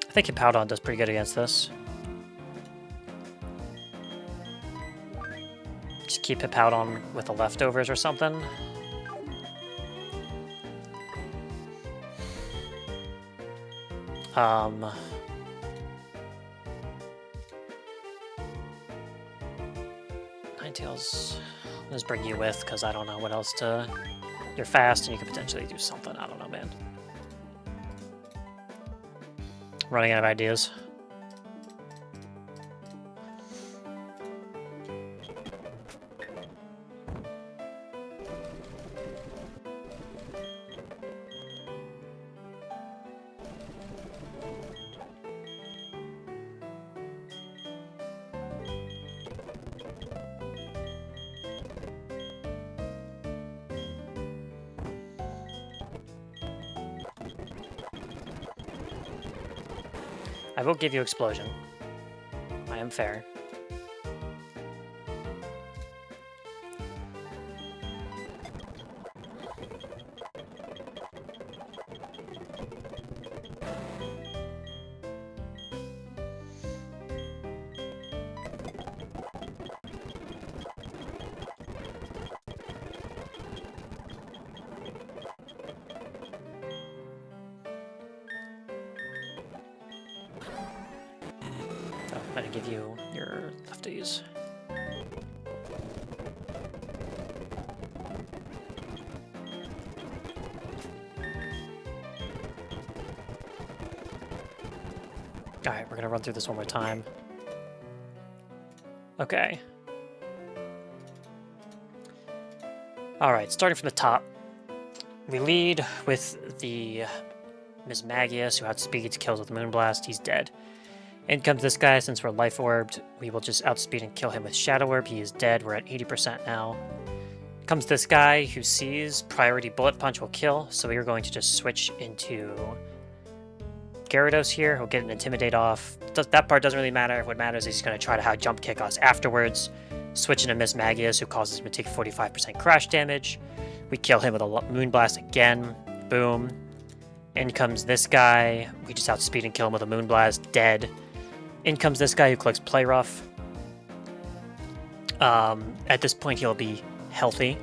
I think Hippowdon does pretty good against this. Just keep Hippowdon with the leftovers or something. Ninetales. Let's bring you with, because I don't know what else to... You're fast, and you could potentially do something. I don't know, man. Running out of ideas. I will give you Explosion. I am fair. gonna give you your lefties. Alright, we're gonna run through this one more time. Okay. Alright, starting from the top. We lead with the Ms. Magius, who outspeeds, kills with Moonblast. He's dead. In comes this guy. Since we're life orbed, we will just outspeed and kill him with Shadow Orb. He is dead. We're at 80% now. Comes this guy who sees priority Bullet Punch will kill, so we are going to just switch into Gyarados here. He'll get an Intimidate off. That part doesn't really matter. What matters is he's going to try to high jump kick us afterwards. Switch into Miss Magius, who causes him to take 45% crash damage. We kill him with a Moonblast again. Boom. In comes this guy. We just outspeed and kill him with a Moonblast. Dead. In comes this guy who collects Play Rough. At this point, he'll be healthy.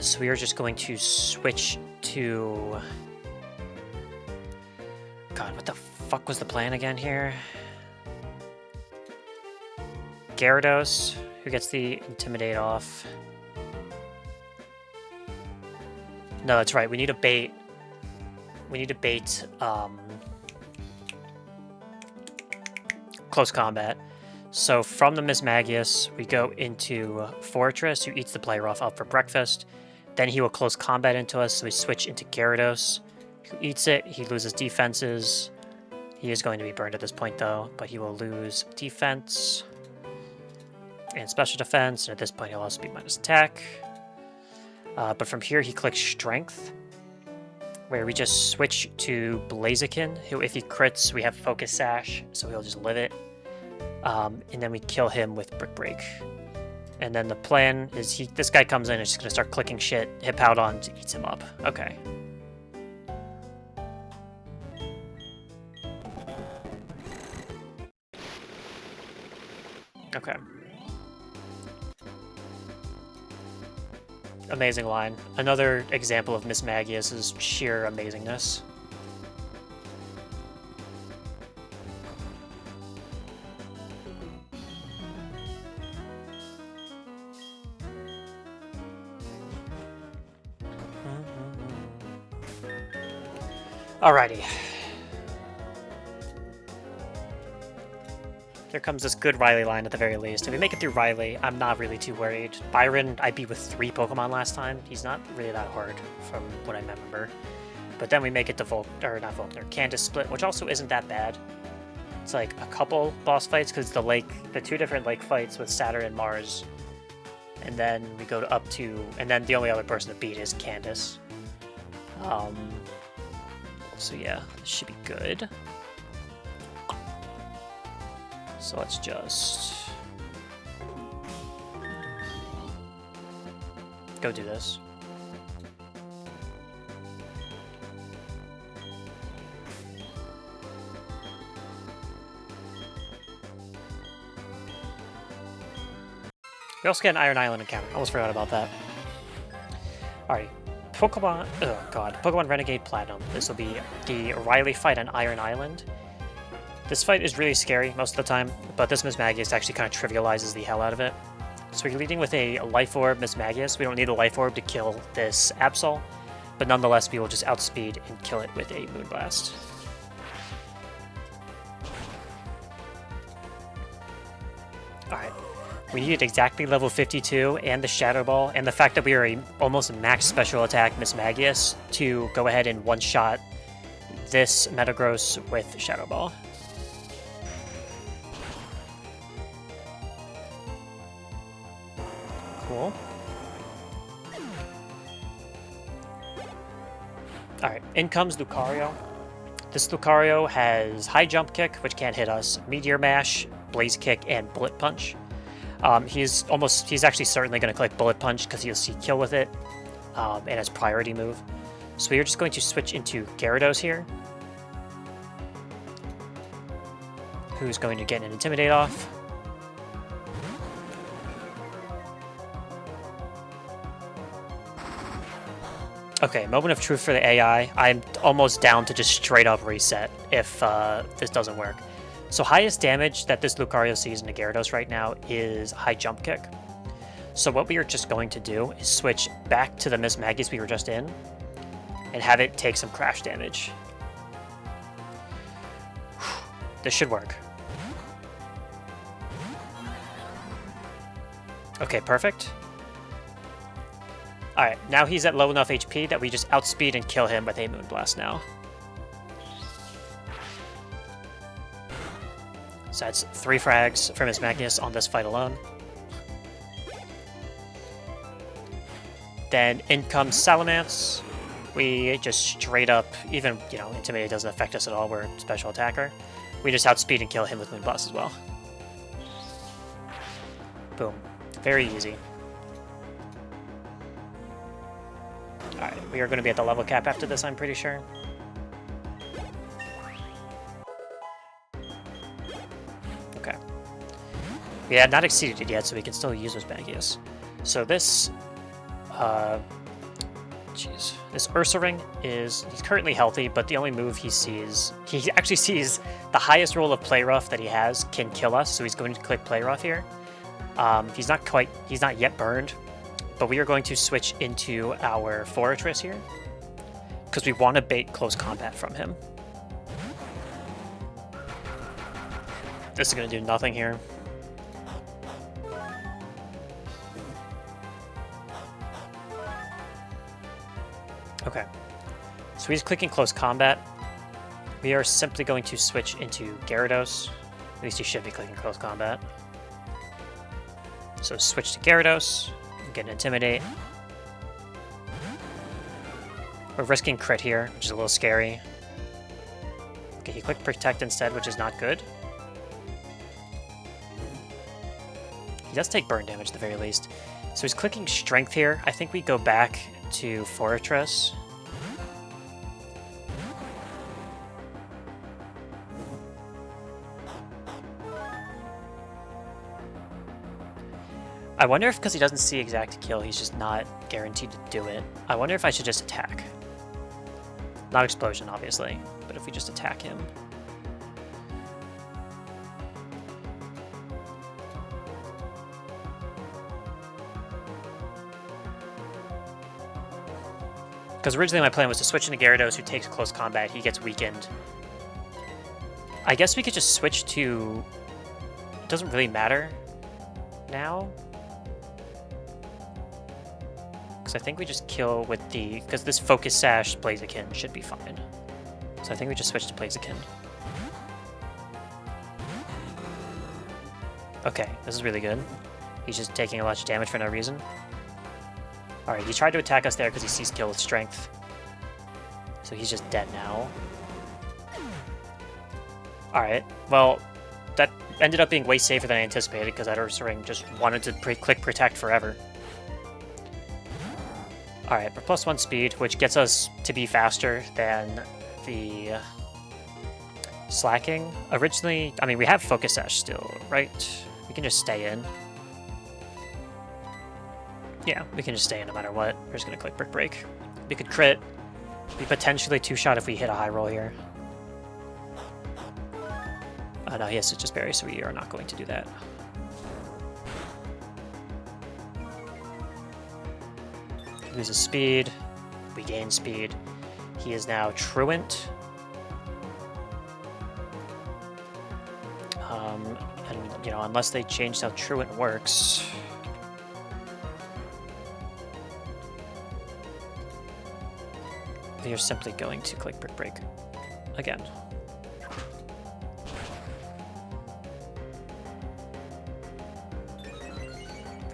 So we are just going to switch to... God, what the fuck was the plan again here? Gyarados, who gets the Intimidate off. No, that's right. We need a bait. We need to bait close combat. So from the Miss Magius, we go into Fortress, who eats the Play Rough up for breakfast. Then he will close combat into us, so we switch into Gyarados, who eats it. He loses defenses. He is going to be burned at this point, though, but he will lose defense and special defense, and at this point he'll also be minus attack. But from here he clicks Strength, where we just switch to Blaziken, who if he crits, we have Focus Sash, so he'll just live it. And then we kill him with Brick Break. And then the plan is this guy comes in and is just going to start clicking shit. Hippowdon eats him up. Okay. Okay. Amazing line. Another example of Miss Magius's sheer amazingness. Alrighty. There comes this good Riley line at the very least. If we make it through Riley, I'm not really too worried. Byron, I beat with 3 Pokemon last time. He's not really that hard from what I remember. But then we make it to Candace Split, which also isn't that bad. It's like a couple boss fights because the 2 different lake fights with Saturn and Mars. And then we go up to, and then the only other person to beat is Candace. So yeah, this should be good. So let's just go do this. We also get an Iron Island encounter. Almost forgot about that. Alright. Pokemon Renegade Platinum. This will be the Riley fight on Iron Island. This fight is really scary most of the time, but this Miss Magius actually kind of trivializes the hell out of it. So we're leading with a Life Orb Miss Magius. We don't need a Life Orb to kill this Absol, but nonetheless we will just outspeed and kill it with a Moonblast. Alright. We needed exactly level 52 and the Shadow Ball, and the fact that we are a almost max special attack Miss Magius to go ahead and one-shot this Metagross with Shadow Ball. Cool. Alright, in comes Lucario. This Lucario has High Jump Kick, which can't hit us, Meteor Mash, Blaze Kick, and Bullet Punch. He's actually certainly going to click Bullet Punch because he'll see kill with it, and as priority move. So we are just going to switch into Gyarados here, who's going to get an Intimidate off. Okay, moment of truth for the AI. I'm almost down to just straight up reset if this doesn't work. So highest damage that this Lucario sees in a Gyarados right now is high jump kick. So what we are just going to do is switch back to the Miss Magius we were just in and have it take some crash damage. This should work. Okay, perfect. Alright, now he's at low enough HP that we just outspeed and kill him with a Moonblast now. So that's 3 frags from his Magnus on this fight alone. Then in comes Salamence. We just straight up, even, you know, Intimidate doesn't affect us at all, we're a special attacker. We just outspeed and kill him with Moonblast as well. Boom. Very easy. Alright, we are going to be at the level cap after this, I'm pretty sure. Okay. We had not exceeded it yet, so we can still use those Magius. So this... this Ursaring is... he's currently healthy, but the only move he sees... he actually sees the highest roll of Play Rough that he has can kill us, so he's going to click Play Rough here. He's not yet burned, but we are going to switch into our Fortress here, because we want to bait close combat from him. This is going to do nothing here. Okay, so he's clicking close combat. We are simply going to switch into Gyarados. At least he should be clicking close combat. So switch to Gyarados, get an Intimidate. We're risking crit here, which is a little scary. Okay, he clicked Protect instead, which is not good. He does take burn damage at the very least. So he's clicking Strength here. I think we go back to Fortress. I wonder if, because he doesn't see exact kill, he's just not guaranteed to do it. I wonder if I should just attack. Not Explosion, obviously, but if we just attack him. Because originally my plan was to switch into Gyarados, who takes close combat, he gets weakened. I guess we could just switch to... it doesn't really matter now. I think we just kill with the... because this Focus Sash Blaziken should be fine. So I think we just switch to Blaziken. Okay, this is really good. He's just taking a lot of damage for no reason. Alright, he tried to attack us there because he sees kill with Strength. So he's just dead now. Alright, well, that ended up being way safer than I anticipated because that Ursaring just wanted to click Protect forever. Alright, we're +1 speed, which gets us to be faster than the Slacking. Originally, I mean, we have Focus Sash still, right? We can just stay in. Yeah, we can just stay in no matter what. We're just going to click Brick Break. We could crit. We potentially 2-shot if we hit a high roll here. No, he has Citrus Berry, so we are not going to do that. Loses speed, we gain speed. He is now Truant. And, you know, unless they changed how Truant works... we are simply going to click Brick Break again.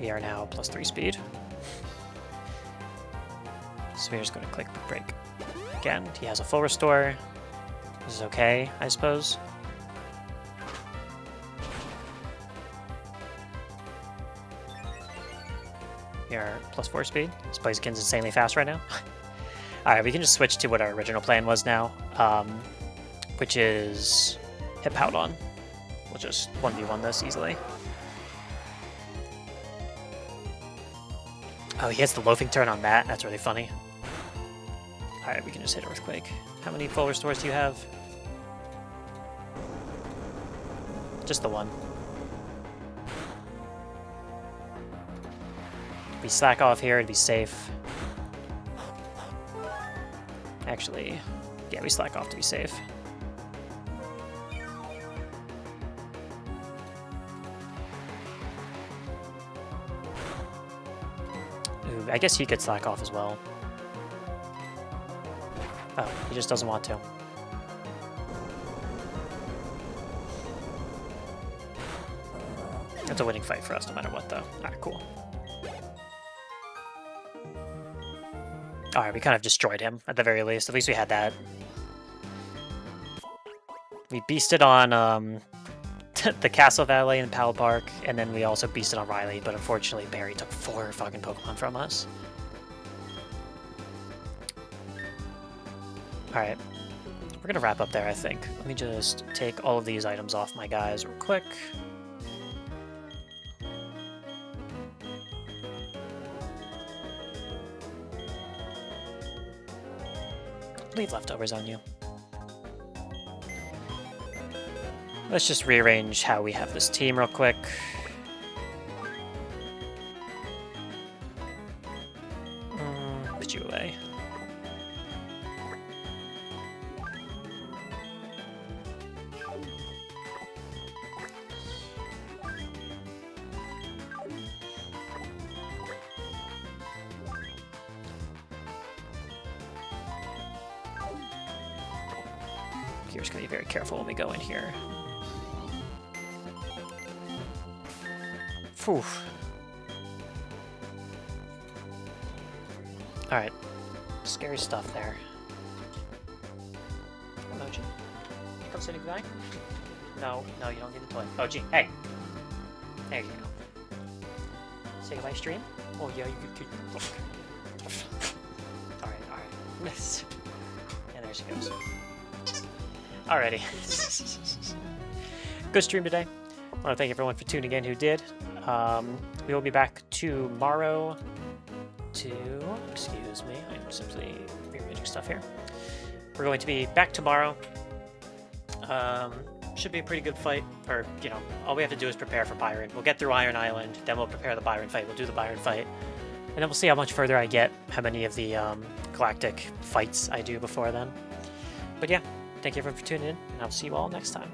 We are now +3 speed. So we're just going to click Brick Break again. He has a full restore. This is okay, I suppose. We are +4 speed. This Blaziken's insanely fast right now. Alright, we can just switch to what our original plan was now, which is Hippowdon. We'll just 1v1 this easily. Oh, he has the Loafing Turn on that. That's really funny. Alright, we can just hit Earthquake. How many full restores do you have? Just the one. If we slack off here, it'd be safe. Actually, yeah, we slack off to be safe. Ooh, I guess he could slack off as well. Oh, he just doesn't want to. It's a winning fight for us no matter what, though. Alright, cool. Alright, we kind of destroyed him, at the very least. At least we had that. We beasted on the Castle Valley and Pal Park, and then we also beasted on Riley, but unfortunately Barry took 4 fucking Pokemon from us. Alright. We're gonna wrap up there, I think. Let me just take all of these items off my guys real quick. Leave leftovers on you. Let's just rearrange how we have this team real quick. Put you away. You're just gonna be very careful when we go in here. Phew. Alright. Scary stuff there. Emoji. You come say goodbye? No, no, you don't need the toy. Oh, gee, hey! There you go. Say goodbye, stream? Oh, yeah, you could. Alright, alright. And there she goes. Alrighty. Good stream today. I want to thank everyone for tuning in who did. We will be back tomorrow to... Excuse me, I'm simply rearranging stuff here. We're going to be back tomorrow. Should be a pretty good fight. Or, you know, all we have to do is prepare for Byron. We'll get through Iron Island, then we'll prepare the Byron fight. We'll do the Byron fight. And then we'll see how much further I get, how many of the galactic fights I do before then. But yeah. Thank you everyone for tuning in, and I'll see you all next time.